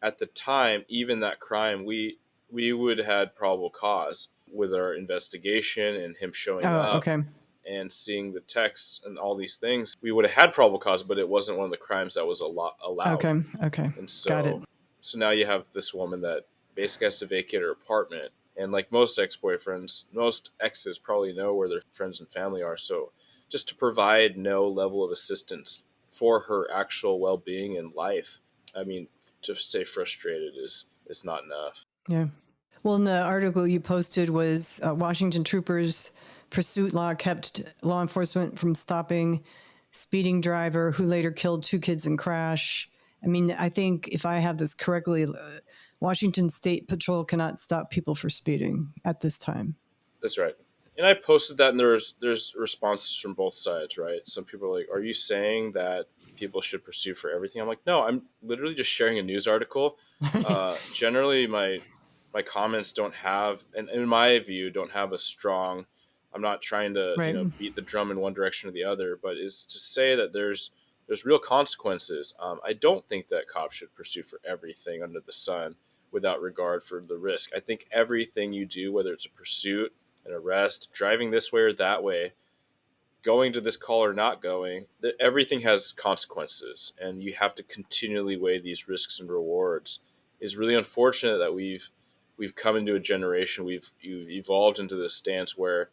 at the time, even that crime, we would have had probable cause with our investigation and him showing up. Okay. And seeing the text and all these things, we would have had probable cause, but it wasn't one of the crimes that was allowed. Okay. And so, got it. So now you have this woman that basically has to vacate her apartment. And like most ex-boyfriends, most exes probably know where their friends and family are. So just to provide no level of assistance for her actual well-being and life, I mean, to say frustrated is not enough. Yeah. Well, in the article you posted was Washington troopers' pursuit law kept law enforcement from stopping speeding driver who later killed 2 kids in crash. I mean, I think if I have this correctly, Washington State Patrol cannot stop people for speeding at this time. That's right. And I posted that, and there's responses from both sides, right? Some people are like, "Are you saying that people should pursue for everything?" I'm like, "No, I'm literally just sharing a news article." Generally, my comments don't have, and in my view, don't have a strong. I'm not trying to Right. beat the drum in one direction or the other, but is to say that there's real consequences. I don't think that cops should pursue for everything under the sun without regard for the risk. I think everything you do, whether it's a pursuit, an arrest, driving this way or that way, going to this call or not going, everything has consequences, and you have to continually weigh these risks and rewards. It's really unfortunate that we've come into a generation, we've evolved into this stance where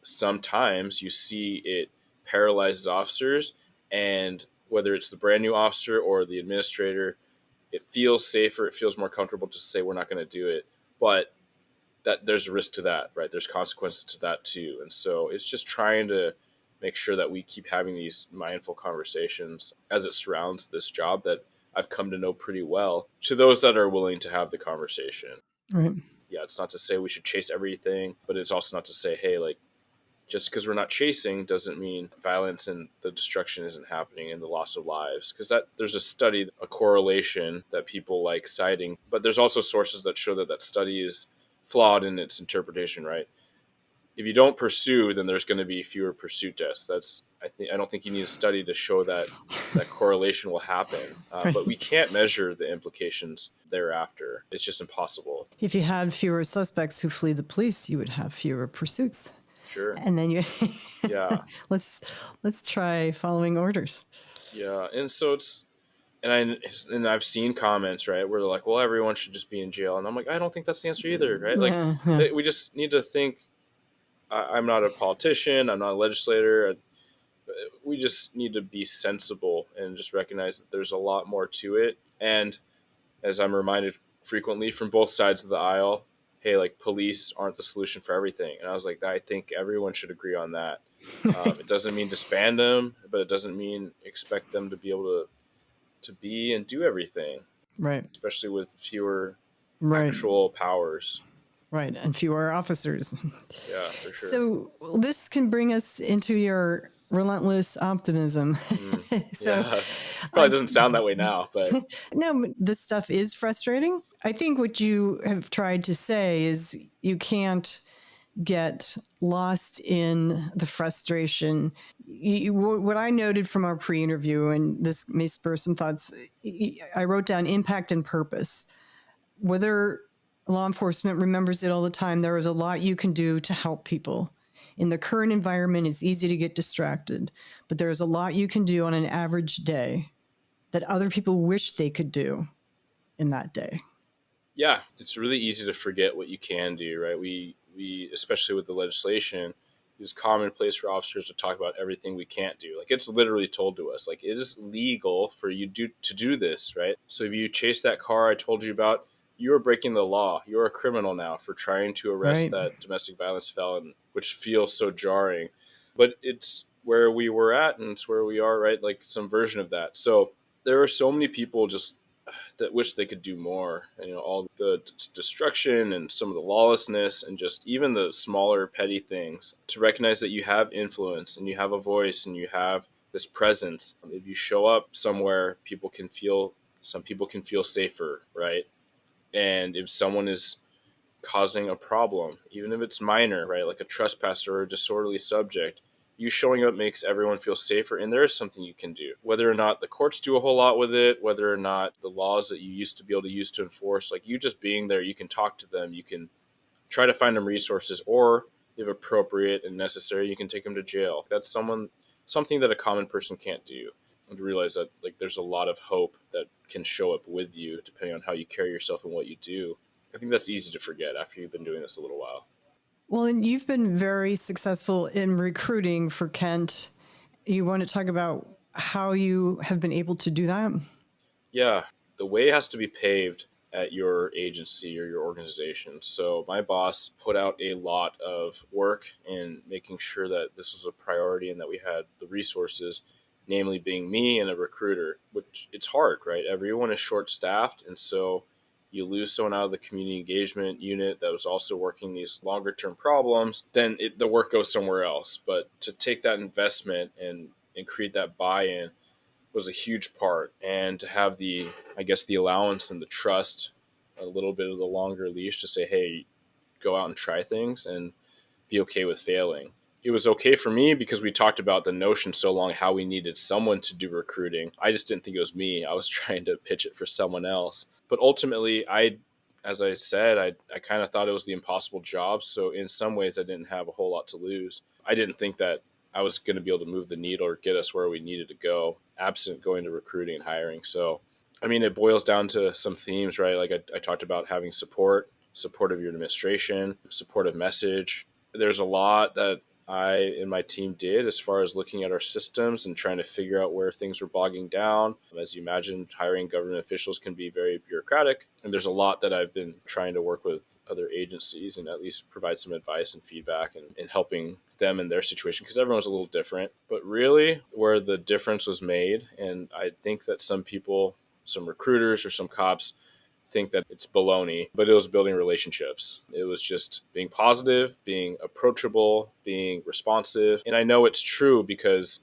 sometimes you see it paralyzes officers, and whether it's the brand new officer or the administrator, it feels safer, it feels more comfortable to say we're not going to do it. But that there's a risk to that, right? There's consequences to that too. And so it's just trying to make sure that we keep having these mindful conversations as it surrounds this job that I've come to know pretty well, to those that are willing to have the conversation. Right. Yeah, it's not to say we should chase everything, but it's also not to say, hey, like, just because we're not chasing doesn't mean violence and the destruction isn't happening and the loss of lives. Because that there's a study, a correlation that people like citing, but there's also sources that show that that study is flawed in its interpretation. Right? If you don't pursue, then there's going to be fewer pursuit deaths. I don't think you need a study to show that that correlation will happen. But we Right. can't measure the implications thereafter. It's just impossible. If you had fewer suspects who flee the police, you would have fewer pursuits. Sure. And then you Yeah. let's let's try following orders. Yeah. And so I've seen comments, right, where they're like, well, everyone should just be in jail. And I'm like, I don't think that's the answer either, right? Like, Yeah, yeah. we just need to think. I'm not a politician. I'm not a legislator. We just need to be sensible and just recognize that there's a lot more to it. And as I'm reminded frequently from both sides of the aisle, hey, like, police aren't the solution for everything. And I was like, I think everyone should agree on that. It doesn't mean disband them, but it doesn't mean expect them to be able to be and do everything, Right. especially with fewer Right. actual powers. Right. And fewer officers. Yeah, for sure. So this can bring us into your relentless optimism. So Yeah, probably I doesn't sound that way now, but no, this stuff is frustrating. I think what you have tried to say is you can't get lost in the frustration. What I noted from our pre-interview, and this may spur some thoughts, I wrote down impact and purpose. Whether law enforcement remembers it all the time, there is a lot you can do to help people. In the current environment, it's easy to get distracted, but there's a lot you can do on an average day that other people wish they could do in that day. yeah, it's really easy to forget what you can do, right? We especially with the legislation, it's commonplace for officers to talk about everything we can't do. Like, it's literally told to us, like, it is legal for you to do this, right? So if you chase that car I told you about, you are breaking the law. You're a criminal now for trying to arrest Right. that domestic violence felon, which feels so jarring. But it's where we were at, and it's where we are, right? Like, some version of that. So there are so many people just that wish they could do more. And, all the destruction and some of the lawlessness and just even the smaller petty things, to recognize that you have influence and you have a voice and you have this presence. If you show up somewhere, some people can feel safer, right? And if someone is causing a problem, even if it's minor, right, like a trespasser or a disorderly subject, you showing up makes everyone feel safer, and there is something you can do. Whether or not the courts do a whole lot with it, whether or not the laws that you used to be able to use to enforce, like, you just being there, you can talk to them, you can try to find them resources, or if appropriate and necessary, you can take them to jail. That's something that a common person can't do. And to realize that, like, there's a lot of hope that can show up with you depending on how you carry yourself and what you do. I think that's easy to forget after you've been doing this a little while. Well, and you've been very successful in recruiting for Kent. You want to talk about how you have been able to do that? Yeah, the way has to be paved at your agency or your organization. So my boss put out a lot of work in making sure that this was a priority and that we had the resources, namely being me and a recruiter, which it's hard, right? Everyone is short staffed. And so you lose someone out of the community engagement unit that was also working these longer term problems, then the work goes somewhere else. But to take that investment and create that buy-in was a huge part. And to have I guess, the allowance and the trust, a little bit of the longer leash to say, hey, go out and try things and be okay with failing. It was okay for me because we talked about the notion so long, how we needed someone to do recruiting. I just didn't think it was me. I was trying to pitch it for someone else. But ultimately, as I said, I kind of thought it was the impossible job. So in some ways, I didn't have a whole lot to lose. I didn't think that I was going to be able to move the needle or get us where we needed to go, absent going to recruiting and hiring. So, I mean, it boils down to some themes, right? Like I talked about having support of your administration, supportive message. There's a lot that I and my team did as far as looking at our systems and trying to figure out where things were bogging down. As you imagine, hiring government officials can be very bureaucratic. And there's a lot that I've been trying to work with other agencies and at least provide some advice and feedback and helping them in their situation, because everyone's a little different. But really, where the difference was made, and I think that some people, some recruiters or some cops, think that it's baloney, but it was building relationships. It was just being positive, being approachable, being responsive. And I know it's true because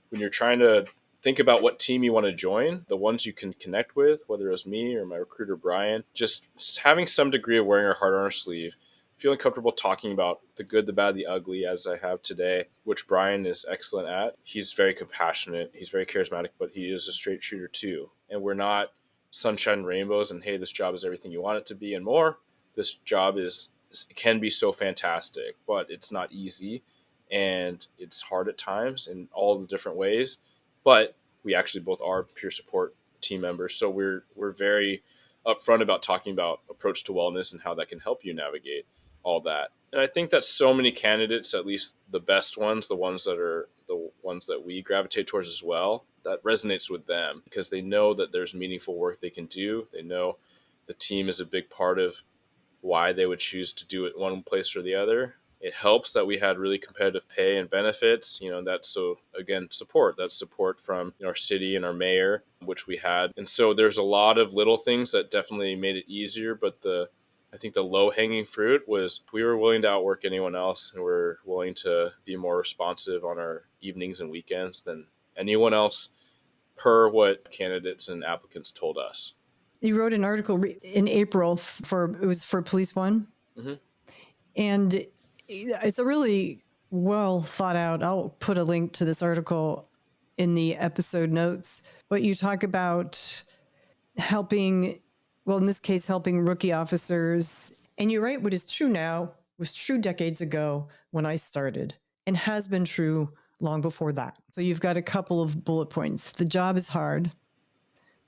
when you're trying to think about what team you want to join, the ones you can connect with, whether it was me or my recruiter, Brian, just having some degree of wearing our heart on our sleeve, feeling comfortable talking about the good, the bad, the ugly, as I have today, which Brian is excellent at. He's very compassionate. He's very charismatic, but he is a straight shooter too. And we're not sunshine and rainbows and, hey, this job is everything you want it to be and more. This job can be so fantastic, but it's not easy and it's hard at times in all the different ways. But we actually both are peer support team members, so we're very upfront about talking about approach to wellness and how that can help you navigate all that. And I think that so many candidates, at least the best ones, the ones that are the ones that we gravitate towards as well, that resonates with them because they know that there's meaningful work they can do. They know the team is a big part of why they would choose to do it one place or the other. It helps that we had really competitive pay and benefits. That's, so again, support. That's support from our city and our mayor, which we had. And so there's a lot of little things that definitely made it easier. But I think the low hanging fruit was we were willing to outwork anyone else, and we're willing to be more responsive on our evenings and weekends than anyone else, per what candidates and applicants told us. You wrote an article in April it was for Police One. Mm-hmm. And it's a really well thought out. I'll put a link to this article in the episode notes. But you talk about helping, well, in this case, helping rookie officers. And you're right, what is true now was true decades ago when I started and has been true long before that. So you've got a couple of bullet points. The job is hard.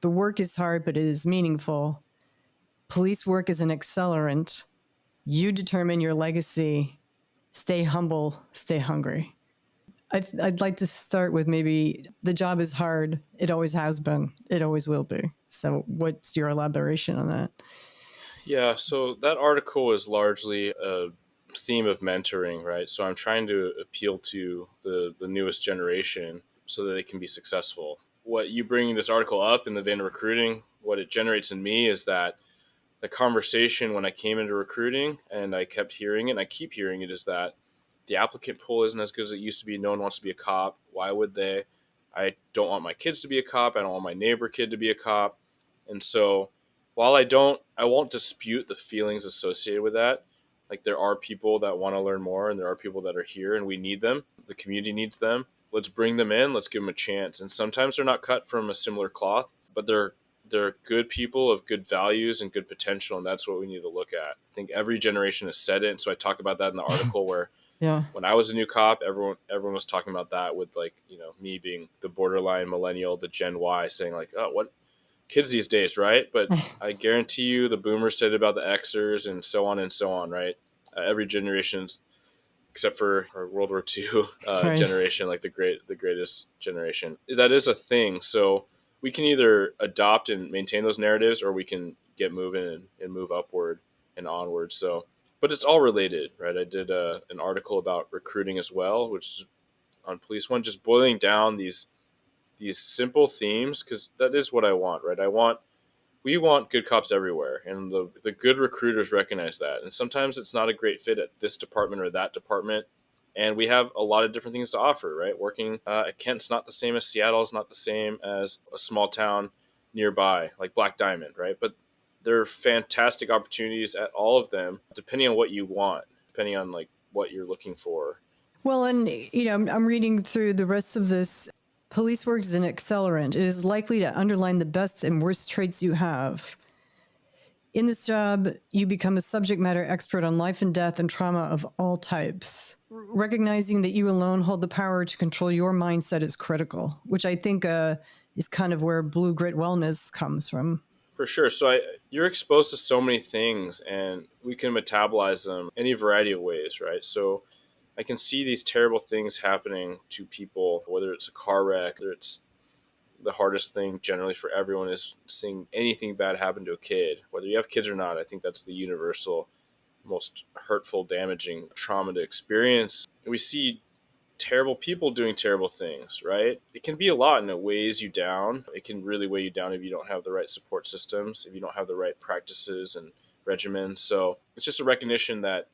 The work is hard, but it is meaningful. Police work is an accelerant. You determine your legacy. Stay humble, stay hungry. I'd like to start with maybe the job is hard. It always has been. It always will be. So what's your elaboration on that? Yeah, so that article is largely a theme of mentoring, right? So I'm trying to appeal to the newest generation so that they can be successful. What you bringing this article up in the vein of recruiting, what it generates in me is that the conversation when I came into recruiting, and I kept hearing it, and I keep hearing it, is that the applicant pool isn't as good as it used to be. No one wants to be a cop. Why would they? I don't want my kids to be a cop. I don't want my neighbor kid to be a cop. And so while I won't dispute the feelings associated with that. Like, there are people that want to learn more, and there are people that are here, and we need them. The community needs them. Let's bring them in. Let's give them a chance. And sometimes they're not cut from a similar cloth, but they're good people of good values and good potential, and that's what we need to look at. I think every generation has said it, and so I talk about that in the article where Yeah. when I was a new cop, everyone was talking about that with, like, me being the borderline millennial, the Gen Y, saying like, oh, what kids these days, right? But I guarantee you the boomers said about the Xers and so on, right? Every generation, except for our World War II Right. generation, like the greatest generation. That is a thing. So we can either adopt and maintain those narratives, or we can get moving and move upward and onward. So, but it's all related, right? I did an article about recruiting as well, which is on Police One, just boiling down these simple themes, because that is what I want, right? I want we want good cops everywhere, and the good recruiters recognize that. And sometimes it's not a great fit at this department or that department, and we have a lot of different things to offer, right? Working at Kent's not the same as Seattle's not the same as a small town nearby like Black Diamond, right? But there are fantastic opportunities at all of them, depending on what you want, depending on like what you're looking for. Well, and I'm reading through the rest of this. Police work is an accelerant. It is likely to underline the best and worst traits you have. In this job, you become a subject matter expert on life and death and trauma of all types. Recognizing that you alone hold the power to control your mindset is critical, which I think is kind of where Blue Grit Wellness comes from. For sure. You're exposed to so many things, and we can metabolize them any variety of ways, right? So I can see these terrible things happening to people, whether it's a car wreck, whether it's the hardest thing generally for everyone is seeing anything bad happen to a kid, whether you have kids or not. I think that's the universal, most hurtful, damaging trauma to experience. We see terrible people doing terrible things, right? It can be a lot and it weighs you down. It can really weigh you down if you don't have the right support systems, if you don't have the right practices and regimens. So it's just a recognition that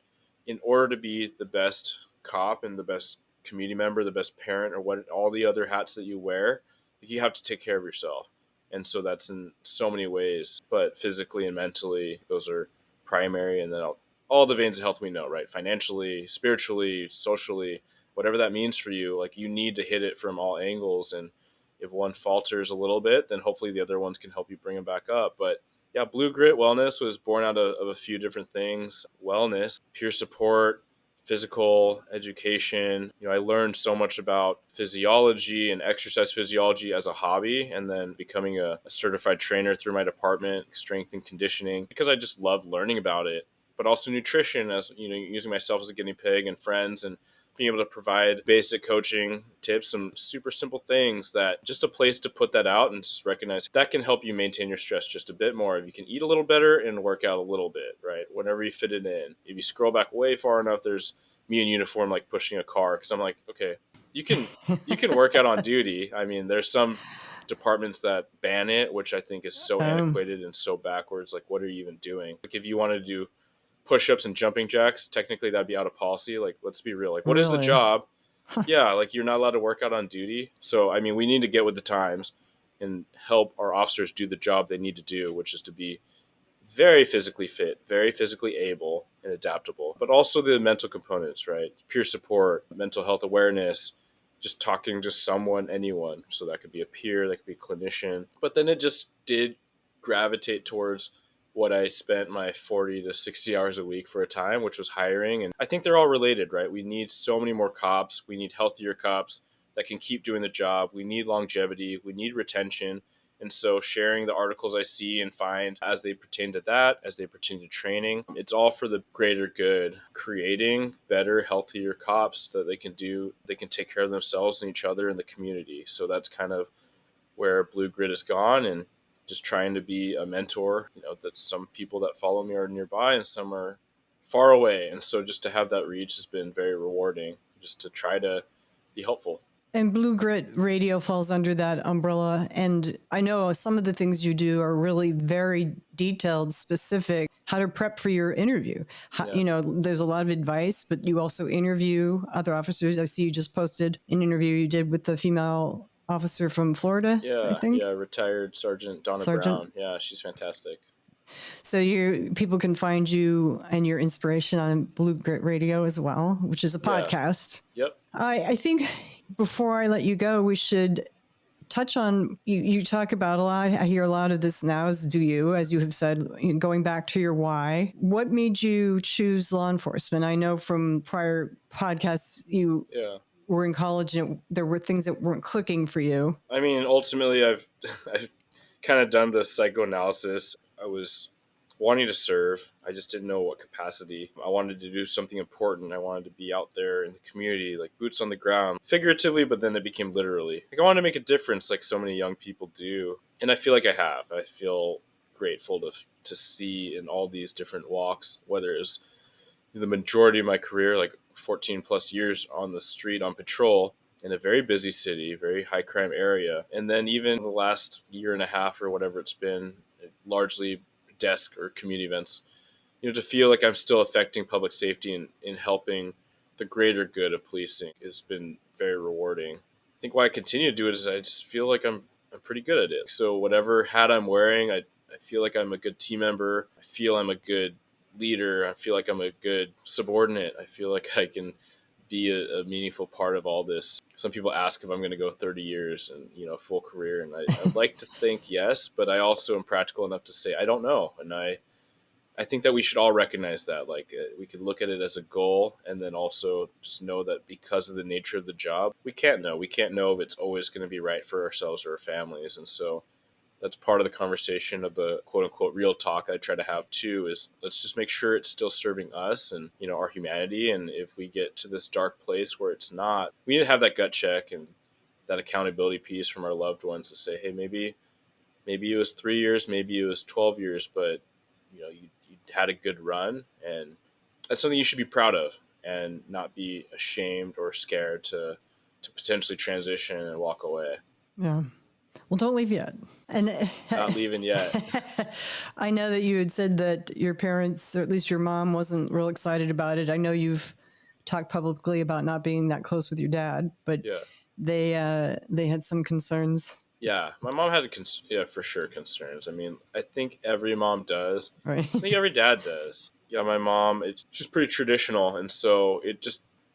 in order to be the best cop and the best community member, the best parent, or what all the other hats that you wear, you have to take care of yourself. And so that's in so many ways, but physically and mentally, those are primary. And then all the veins of health we know, right? Financially, spiritually, socially, whatever that means for you, like you need to hit it from all angles. And if one falters a little bit, then hopefully the other ones can help you bring them back up. But yeah, Blue Grit Wellness was born out of a few different things. Wellness, peer support, physical education. I learned so much about physiology and exercise physiology as a hobby, and then becoming a certified trainer through my department, strength and conditioning, because I just loved learning about it. But also nutrition, as using myself as a guinea pig, and friends, and being able to provide basic coaching tips, some super simple things, that just a place to put that out and just recognize that can help you maintain your stress just a bit more. If you can eat a little better and work out a little bit, right? Whenever you fit it in. If you scroll back way far enough, there's me in uniform, like pushing a car. Cause I'm like, okay, you can work out on duty. I mean, there's some departments that ban it, which I think is so antiquated and so backwards. Like, what are you even doing? Like, if you want to do push-ups and jumping jacks, technically that'd be out of policy. Like, let's be real. Like, what is the Really? job? Yeah, like you're not allowed to work out on duty. So I mean, we need to get with the times and help our officers do the job they need to do, which is to be very physically fit, very physically able and adaptable, but also the mental components, right? Peer support, mental health awareness, just talking to someone, anyone. So that could be a peer, that could be a clinician. But then it just did gravitate towards what I spent my 40 to 60 hours a week for a time, which was hiring. And I think they're all related, right? We need so many more cops. We need healthier cops that can keep doing the job. We need longevity. We need retention. And so sharing the articles I see and find as they pertain to that, as they pertain to training, it's all for the greater good, creating better, healthier cops that they can take care of themselves and each other and the community. So that's kind of where Blue Grit has gone, and just trying to be a mentor, that some people that follow me are nearby and some are far away. And so just to have that reach has been very rewarding, just to try to be helpful. And Blue Grit Radio falls under that umbrella. And I know some of the things you do are really very detailed, specific, how to prep for your interview. Yeah. There's a lot of advice, but you also interview other officers. I see you just posted an interview you did with the female officer from Florida, I Yeah, think. yeah, retired Sergeant Donna Sergeant. Brown. Yeah, she's fantastic. So people can find you and your inspiration on Blue Grit Radio as well, which is a Yeah. podcast. Yep. I think before I let you go, we should touch on, you talk about a lot. I hear a lot of this now, as do you, as you have said, going back to your why. What made you choose law enforcement? I know from prior podcasts you were in college and there were things that weren't clicking for you. I mean, ultimately, I've kind of done the psychoanalysis. I was wanting to serve. I just didn't know what capacity. I wanted to do something important. I wanted to be out there in the community, like boots on the ground, figuratively, but then it became literally. Like, I want to make a difference, like so many young people do, and I feel like I have. I feel grateful to see in all these different walks, whether it's the majority of my career, like 14 plus years on the street on patrol in a very busy city, very high crime area. And then even the last year and a half or whatever it's been, largely desk or community events, to feel like I'm still affecting public safety and in helping the greater good of policing has been very rewarding. I think why I continue to do it is I just feel like I'm pretty good at it. So whatever hat I'm wearing, I feel like I'm a good team member. I feel I'm a good leader. I feel like I'm a good subordinate. I feel like I can be a meaningful part of all this. Some people ask if I'm going to go 30 years and, a full career. And I'd like to think yes, but I also am practical enough to say I don't know. And I think that we should all recognize that. Like, we could look at it as a goal and then also just know that because of the nature of the job, we can't know. We can't know if it's always going to be right for ourselves or our families. And so that's part of the conversation of the quote unquote real talk I try to have too, is let's just make sure it's still serving us and, our humanity. And if we get to this dark place where it's not, we need to have that gut check and that accountability piece from our loved ones to say, hey, maybe it was 3 years, maybe it was 12 years, but you had a good run, and that's something you should be proud of and not be ashamed or scared to potentially transition and walk away. Yeah. Well, don't leave yet. And Not leaving yet. I know that you had said that your parents, or at least your mom, wasn't real excited about it. I know you've talked publicly about not being that close with your dad, but Yeah. they had some concerns. Yeah, my mom had for sure concerns. I mean, I think every mom does. Right. I think every dad does. Yeah, my mom, she's pretty traditional, and so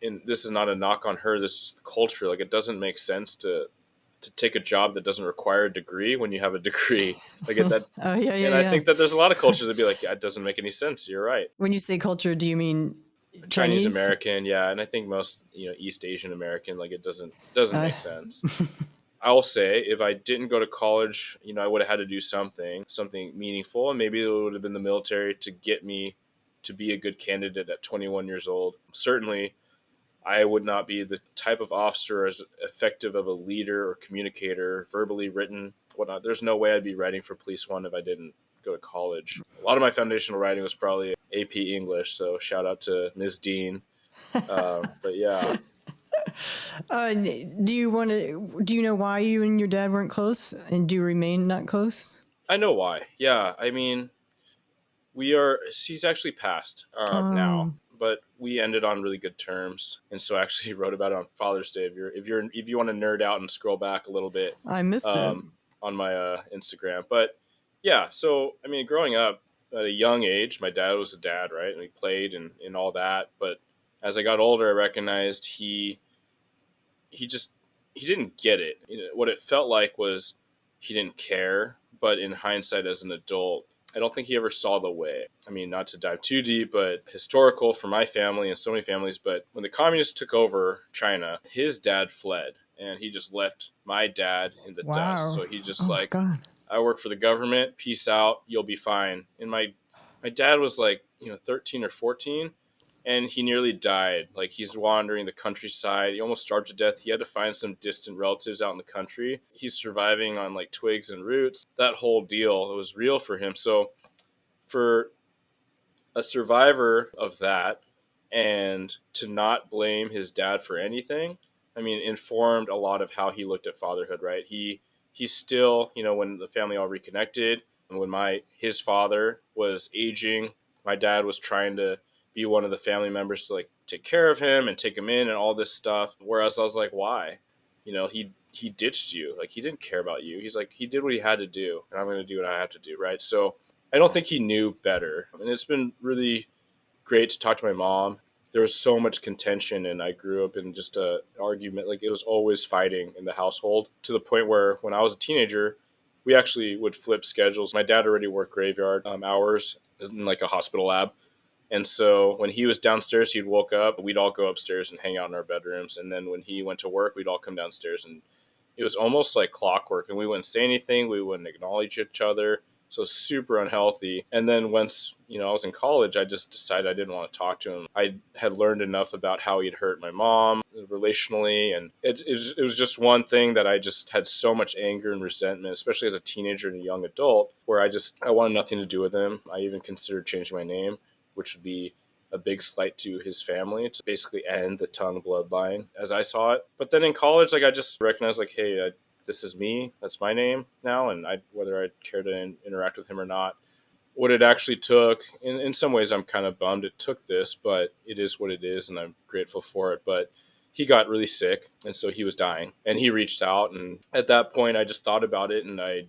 and this is not a knock on her. This is the culture. Like, it doesn't make sense to take a job that doesn't require a degree when you have a degree. Like that. Oh, yeah, And I yeah. think that there's a lot of cultures that be like, yeah, it doesn't make any sense. You're right. When you say culture, do you mean Chinese Chinese? American, yeah, and I think most East Asian American, like it doesn't Uh, make sense. I will say, if I didn't go to college, I would have had to do something meaningful, and maybe it would have been the military to get me to be a good candidate at 21 years old. Certainly, I would not be the type of officer as effective of a leader or communicator, verbally written, whatnot. There's no way I'd be writing for Police One if I didn't go to college. A lot of my foundational writing was probably AP English, so shout out to Ms. Dean. But yeah. do you know why you and your dad weren't close, and do you remain not close? I know why. Yeah, I mean, he's actually passed now, Um, but we ended on really good terms, and so I actually wrote about it on Father's Day. If you want to nerd out and scroll back a little bit, I missed it. on my Instagram. But yeah, so I mean, growing up at a young age, my dad was a dad, right, and he played and all that. But as I got older, I recognized he just he didn't get it. What it felt like was he didn't care. But in hindsight, as an adult, I don't think he ever saw the way. I mean, not to dive too deep, but historical for my family and so many families. But when the communists took over China, his dad fled, and he just left my dad in the dust. Wow. So he just Oh my like, God. I work for the government. Peace out. You'll be fine. And my dad was like 13 or 14, and he nearly died. Like, he's wandering the countryside. He almost starved to death. He had to find some distant relatives out in the country. He's surviving on like twigs and roots. That whole deal, it was real for him. So for a survivor of that, and to not blame his dad for anything, I mean, informed a lot of how he looked at fatherhood, right? He still, when the family all reconnected, and when his father was aging, my dad was trying to be one of the family members to like take care of him and take him in and all this stuff. Whereas I was like, why? He ditched you. Like, he didn't care about you. He's like, he did what he had to do, and I'm going to do what I have to do, right? So I don't think he knew better. And it's been really great to talk to my mom. There was so much contention, and I grew up in just a argument. Like, it was always fighting in the household, to the point where when I was a teenager, we actually would flip schedules. My dad already worked graveyard hours in like a hospital lab. And so when he was downstairs, he'd woke up, we'd all go upstairs and hang out in our bedrooms. And then when he went to work, we'd all come downstairs, and it was almost like clockwork. And we wouldn't say anything. We wouldn't acknowledge each other. So super unhealthy. And then once, I was in college, I just decided I didn't want to talk to him. I had learned enough about how he'd hurt my mom relationally. And it was just one thing that I just had so much anger and resentment, especially as a teenager and a young adult, where I wanted nothing to do with him. I even considered changing my name, which would be a big slight to his family, to basically end the Tung bloodline as I saw it. But then in college, like, I just recognized, like, hey, this is me. That's my name now. And whether I'd care to interact with him or not, what it actually took, in some ways, I'm kind of bummed it took this, but it is what it is. And I'm grateful for it. But he got really sick. And so he was dying and he reached out. And at that point, I just thought about it and I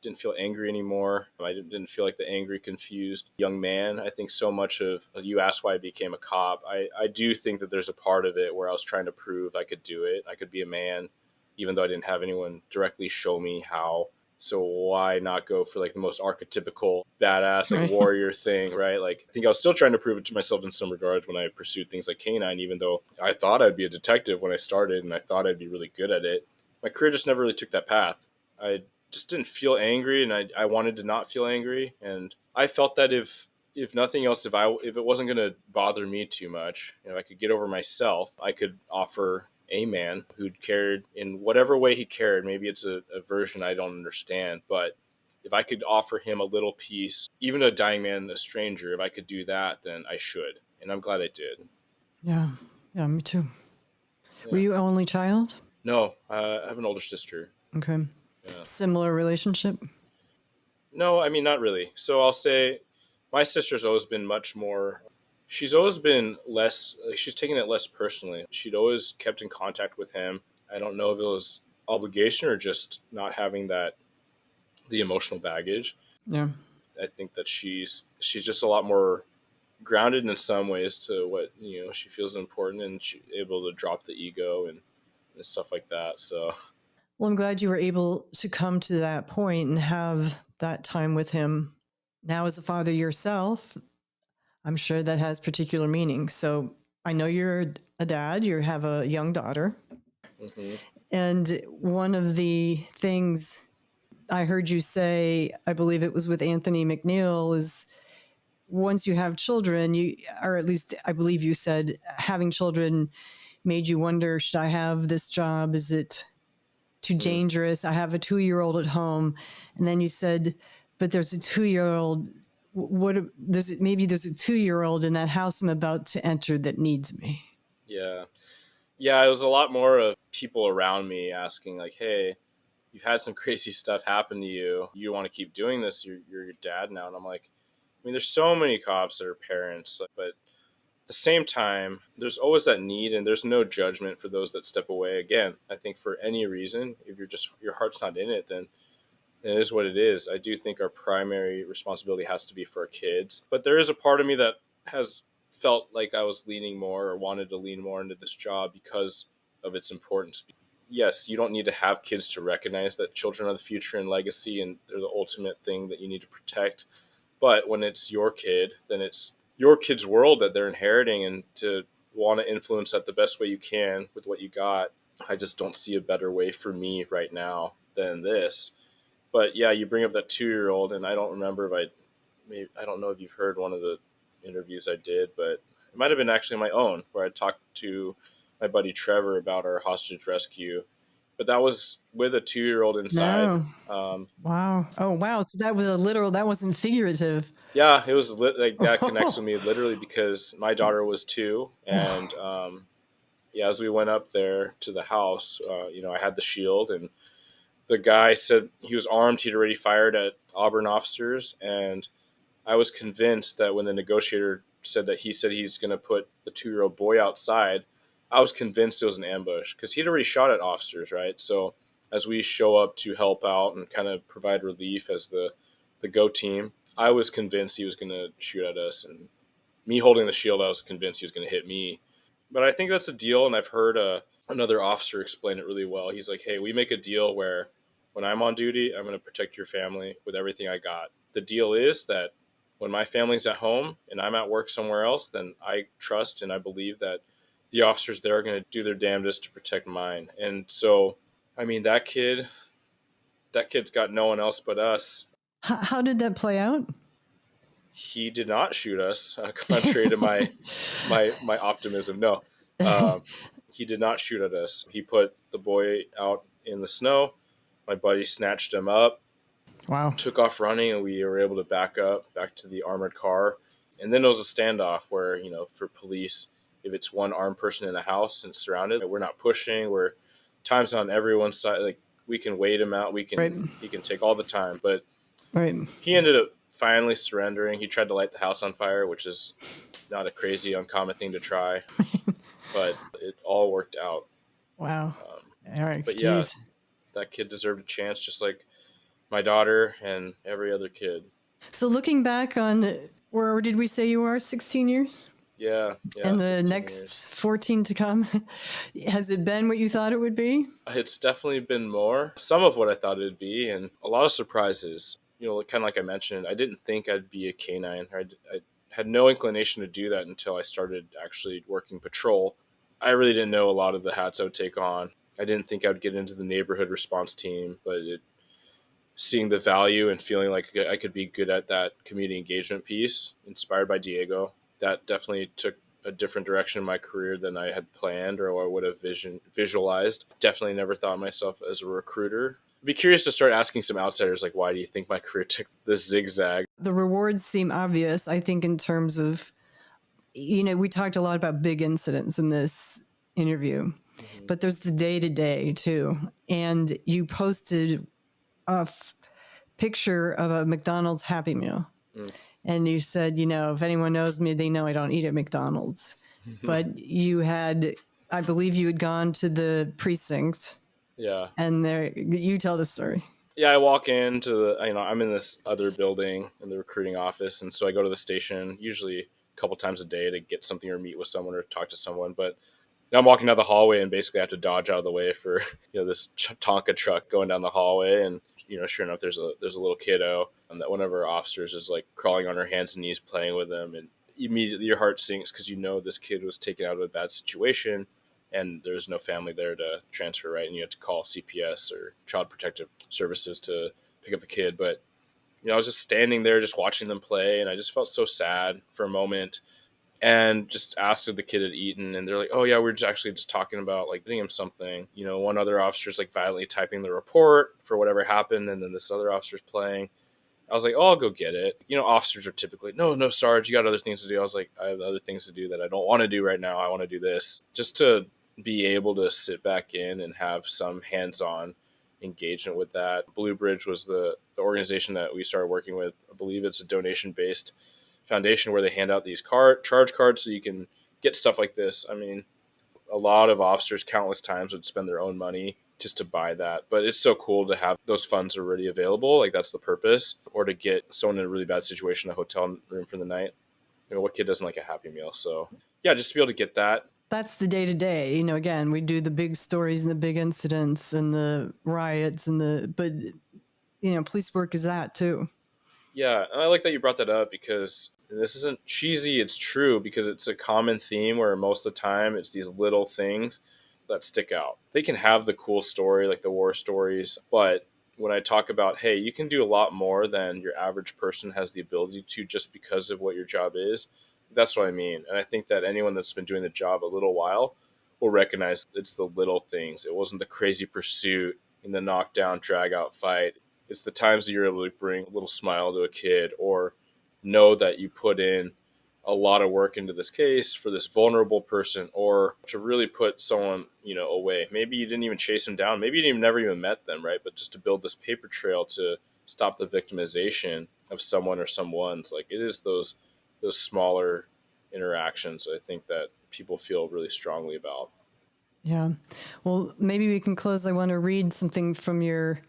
didn't feel angry anymore. I didn't feel like the angry, confused young man. I think so much of, you asked why I became a cop. I do think that there's a part of it where I was trying to prove I could do it. I could be a man, even though I didn't have anyone directly show me how. So why not go for like the most archetypical badass, like Right. warrior thing, right? Like I think I was still trying to prove it to myself in some regards when I pursued things like K9, even though I thought I'd be a detective when I started and I thought I'd be really good at it. My career just never really took that path. I just didn't feel angry, and I wanted to not feel angry. And I felt that if nothing else, if it wasn't going to bother me too much, if I could get over myself, I could offer a man who cared in whatever way he cared. Maybe it's a version I don't understand, but if I could offer him a little piece, even a dying man, a stranger, if I could do that, then I should. And I'm glad I did. Yeah. Yeah, me too. Were Yeah. you only child? No, I have an older sister. Okay. Yeah. Similar relationship? No, I mean, not really. So I'll say my sister's always been much more, she's always been less, like, she's taken it less personally. She'd always kept in contact with him. I don't know if it was obligation or just not having the emotional baggage. Yeah. I think that she's just a lot more grounded in some ways to what, she feels important, and she's able to drop the ego and stuff like that. So, Well, I'm glad you were able to come to that point and have that time with him. Now, as a father yourself, I'm sure that has particular meaning. So I know you're a dad, you have a young daughter. mhm. And one of the things I heard you say, I believe it was with Anthony McNeil, is once you have children, or at least I believe you said having children made you wonder, should I have this job? Is it too Mm. dangerous? I have a 2-year-old at home. And then you said, but there's a 2-year-old. There's a 2-year-old in that house I'm about to enter that needs me. Yeah. Yeah, it was a lot more of people around me asking, like, hey, you've had some crazy stuff happen to you. You want to keep doing this? You're your dad now. And I'm like, I mean, there's so many cops that are parents, but at the same time, there's always that need, and there's no judgment for those that step away. Again, I think for any reason, if your heart's not in it, then it is what it is. I do think our primary responsibility has to be for our kids. But there is a part of me that has felt like I was leaning more or wanted to lean more into this job because of its importance. Yes, you don't need to have kids to recognize that children are the future and legacy, and they're the ultimate thing that you need to protect. But when it's your kid, then it's your kid's world that they're inheriting, and to want to influence that the best way you can with what you got. I just don't see a better way for me right now than this. But yeah, you bring up that 2-year-old, and I don't remember if I don't know if you've heard one of the interviews I did, but it might have been actually my own, where I talked to my buddy Trevor about our hostage rescue. But that was with a 2-year-old inside. No. Wow. Oh, wow. So that was a literal, that wasn't figurative. Yeah, it was like that connects with me literally because my daughter was 2, and yeah, as we went up there to the house, I had the shield, and the guy said he was armed. He'd already fired at Auburn officers, and I was convinced that when the negotiator said that he said he's going to put the 2-year-old boy outside, I was convinced it was an ambush because he'd already shot at officers, right? So as we show up to help out and kind of provide relief as the go team, I was convinced he was going to shoot at us, and me holding the shield, I was convinced he was going to hit me. But I think that's a deal, and I've heard another officer explain it really well. He's like, "Hey, we make a deal where when I'm on duty, I'm going to protect your family with everything I got. The deal is that when my family's at home and I'm at work somewhere else, then I trust and I believe that the officers there are going to do their damnedest to protect mine." And so, I mean, that kid's got no one else but us. How did that play out? He did not shoot us, contrary to my optimism. No, uh, he did not shoot at us. He put the boy out in the snow. My buddy snatched him up, Wow. took off running, and we were able to back up back to the armored car. And then it was a standoff where, for police, if it's one armed person in a house and surrounded, we're not pushing. We're times on everyone's side. Like we can wait him out. Right. He can take all the time. But Right. he ended up finally surrendering. He tried to light the house on fire, which is not a crazy uncommon thing to try, but it all worked out. Wow. All right. But yeah, Jeez. that kid deserved a chance, just like my daughter and every other kid. So looking back on, where did we say you are? 16 years? Yeah, And the 16 next years. 14 to come, has it been what you thought it would be? It's definitely been more. Some of what I thought it'd be, and a lot of surprises. Kind of like I mentioned, I didn't think I'd be a K9. I had no inclination to do that until I started actually working patrol. I really didn't know a lot of the hats I would take on. I didn't think I would get into the neighborhood response team, but seeing the value and feeling like I could be good at that community engagement piece, inspired by Diego, that definitely took a different direction in my career than I had planned or I would have visualized. Definitely never thought of myself as a recruiter. I'd be curious to start asking some outsiders, like, why do you think my career took this zigzag? The rewards seem obvious, I think, in terms of, we talked a lot about big incidents in this interview, but there's the day to day too. And you posted a picture of a McDonald's Happy Meal. And you said, if anyone knows me, they know I don't eat at McDonald's. But you had, I believe you had gone to the precinct. Yeah. And you tell the story. Yeah, I walk into I'm in this other building in the recruiting office. And so I go to the station usually a couple times a day to get something or meet with someone or talk to someone. But I'm walking down the hallway and basically I have to dodge out of the way for this Tonka truck going down the hallway, and sure enough, there's a little kiddo, and that one of our officers is like crawling on her hands and knees playing with him, and immediately your heart sinks because this kid was taken out of a bad situation, and there's no family there to transfer, right? And you have to call CPS or Child Protective Services to pick up the kid. But I was just standing there, just watching them play, and I just felt so sad for a moment and just asked if the kid had eaten, and they're like, oh yeah, we're just talking about like getting him something. One other officer's like violently typing the report for whatever happened, and then this other officer's playing. I was like, oh, I'll go get it. Officers are typically, no, Sarge, you got other things to do. I was like, I have other things to do that I don't want to do right now. I want to do this. Just to be able to sit back in and have some hands-on engagement with that. Blue Bridge was the organization that we started working with. I believe it's a donation-based foundation where they hand out these charge cards so you can get stuff like this. I mean, a lot of officers countless times would spend their own money just to buy that, but it's so cool to have those funds already available. Like, that's the purpose. Or to get someone in a really bad situation a hotel room for the night. What kid doesn't like a Happy Meal? So yeah, just to be able to get that. That's the day to day. Again, we do the big stories and the big incidents and the riots but police work is that too. Yeah, and I like that you brought that up because this isn't cheesy, it's true, because it's a common theme where most of the time it's these little things that stick out. They can have the cool story, like the war stories, but when I talk about, hey, you can do a lot more than your average person has the ability to just because of what your job is, that's what I mean. And I think that anyone that's been doing the job a little while will recognize it's the little things. It wasn't the crazy pursuit in the knockdown, drag out fight. It's the times that you're able to bring a little smile to a kid, or know that you put in a lot of work into this case for this vulnerable person, or to really put someone, away. Maybe you didn't even chase them down. Maybe you never even met them, right? But just to build this paper trail to stop the victimization of someone or someone's, like, it is those smaller interactions I think that people feel really strongly about. Yeah. Well, maybe we can close. I want to read something from your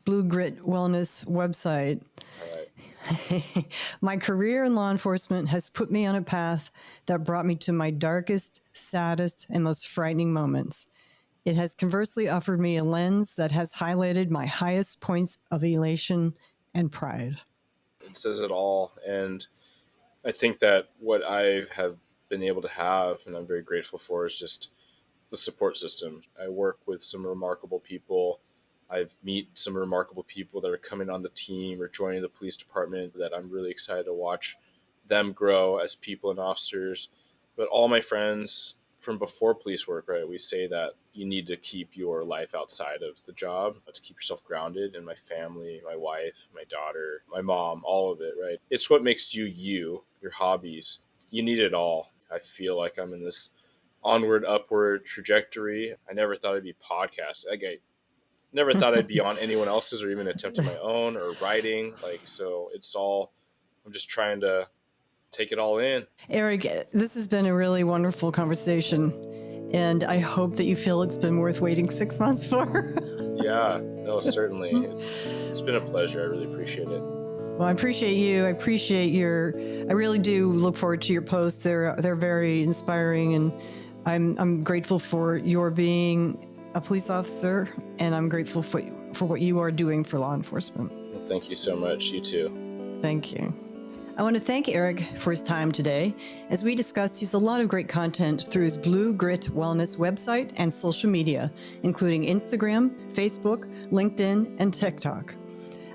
Blue Grit Wellness website. All right. My career in law enforcement has put me on a path that brought me to my darkest, saddest, and most frightening moments. It has conversely offered me a lens that has highlighted my highest points of elation and pride. It says it all. And I think that what I have been able to have, and I'm very grateful for, is just the support system. I work with some remarkable people. I've met some remarkable people that are coming on the team or joining the police department that I'm really excited to watch them grow as people and officers. But all my friends from before police work, right, we say that you need to keep your life outside of the job to keep yourself grounded. And my family, my wife, my daughter, my mom, all of it, right? It's what makes you, your hobbies. You need it all. I feel like I'm in this onward, upward trajectory. I never thought it'd be podcast. never thought I'd be on anyone else's or even attempting my own or writing. Like, so it's all, I'm just trying to take it all in. Eric, this has been a really wonderful conversation, and I hope that you feel it's been worth waiting 6 months for. Yeah, no, certainly. It's been a pleasure. I really appreciate it. Well, I appreciate you. I really do look forward to your posts. They're very inspiring, and I'm grateful for your being a police officer, and I'm grateful for what you are doing for law enforcement. Well, thank you so much. You too. Thank you. I want to thank Eric for his time today. As we discussed, he's a lot of great content through his Blue Grit Wellness website and social media, including Instagram, Facebook, LinkedIn, and TikTok.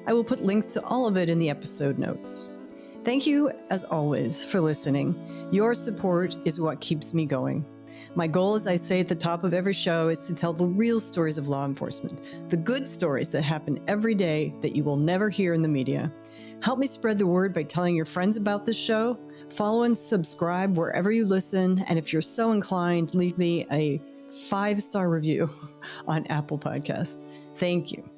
I will put links to all of it in the episode notes. Thank you, as always, for listening. Your support is what keeps me going. My goal, as I say at the top of every show, is to tell the real stories of law enforcement, the good stories that happen every day that you will never hear in the media. Help me spread the word by telling your friends about this show. Follow and subscribe wherever you listen, and if you're so inclined, leave me a 5-star review on Apple Podcasts. Thank you.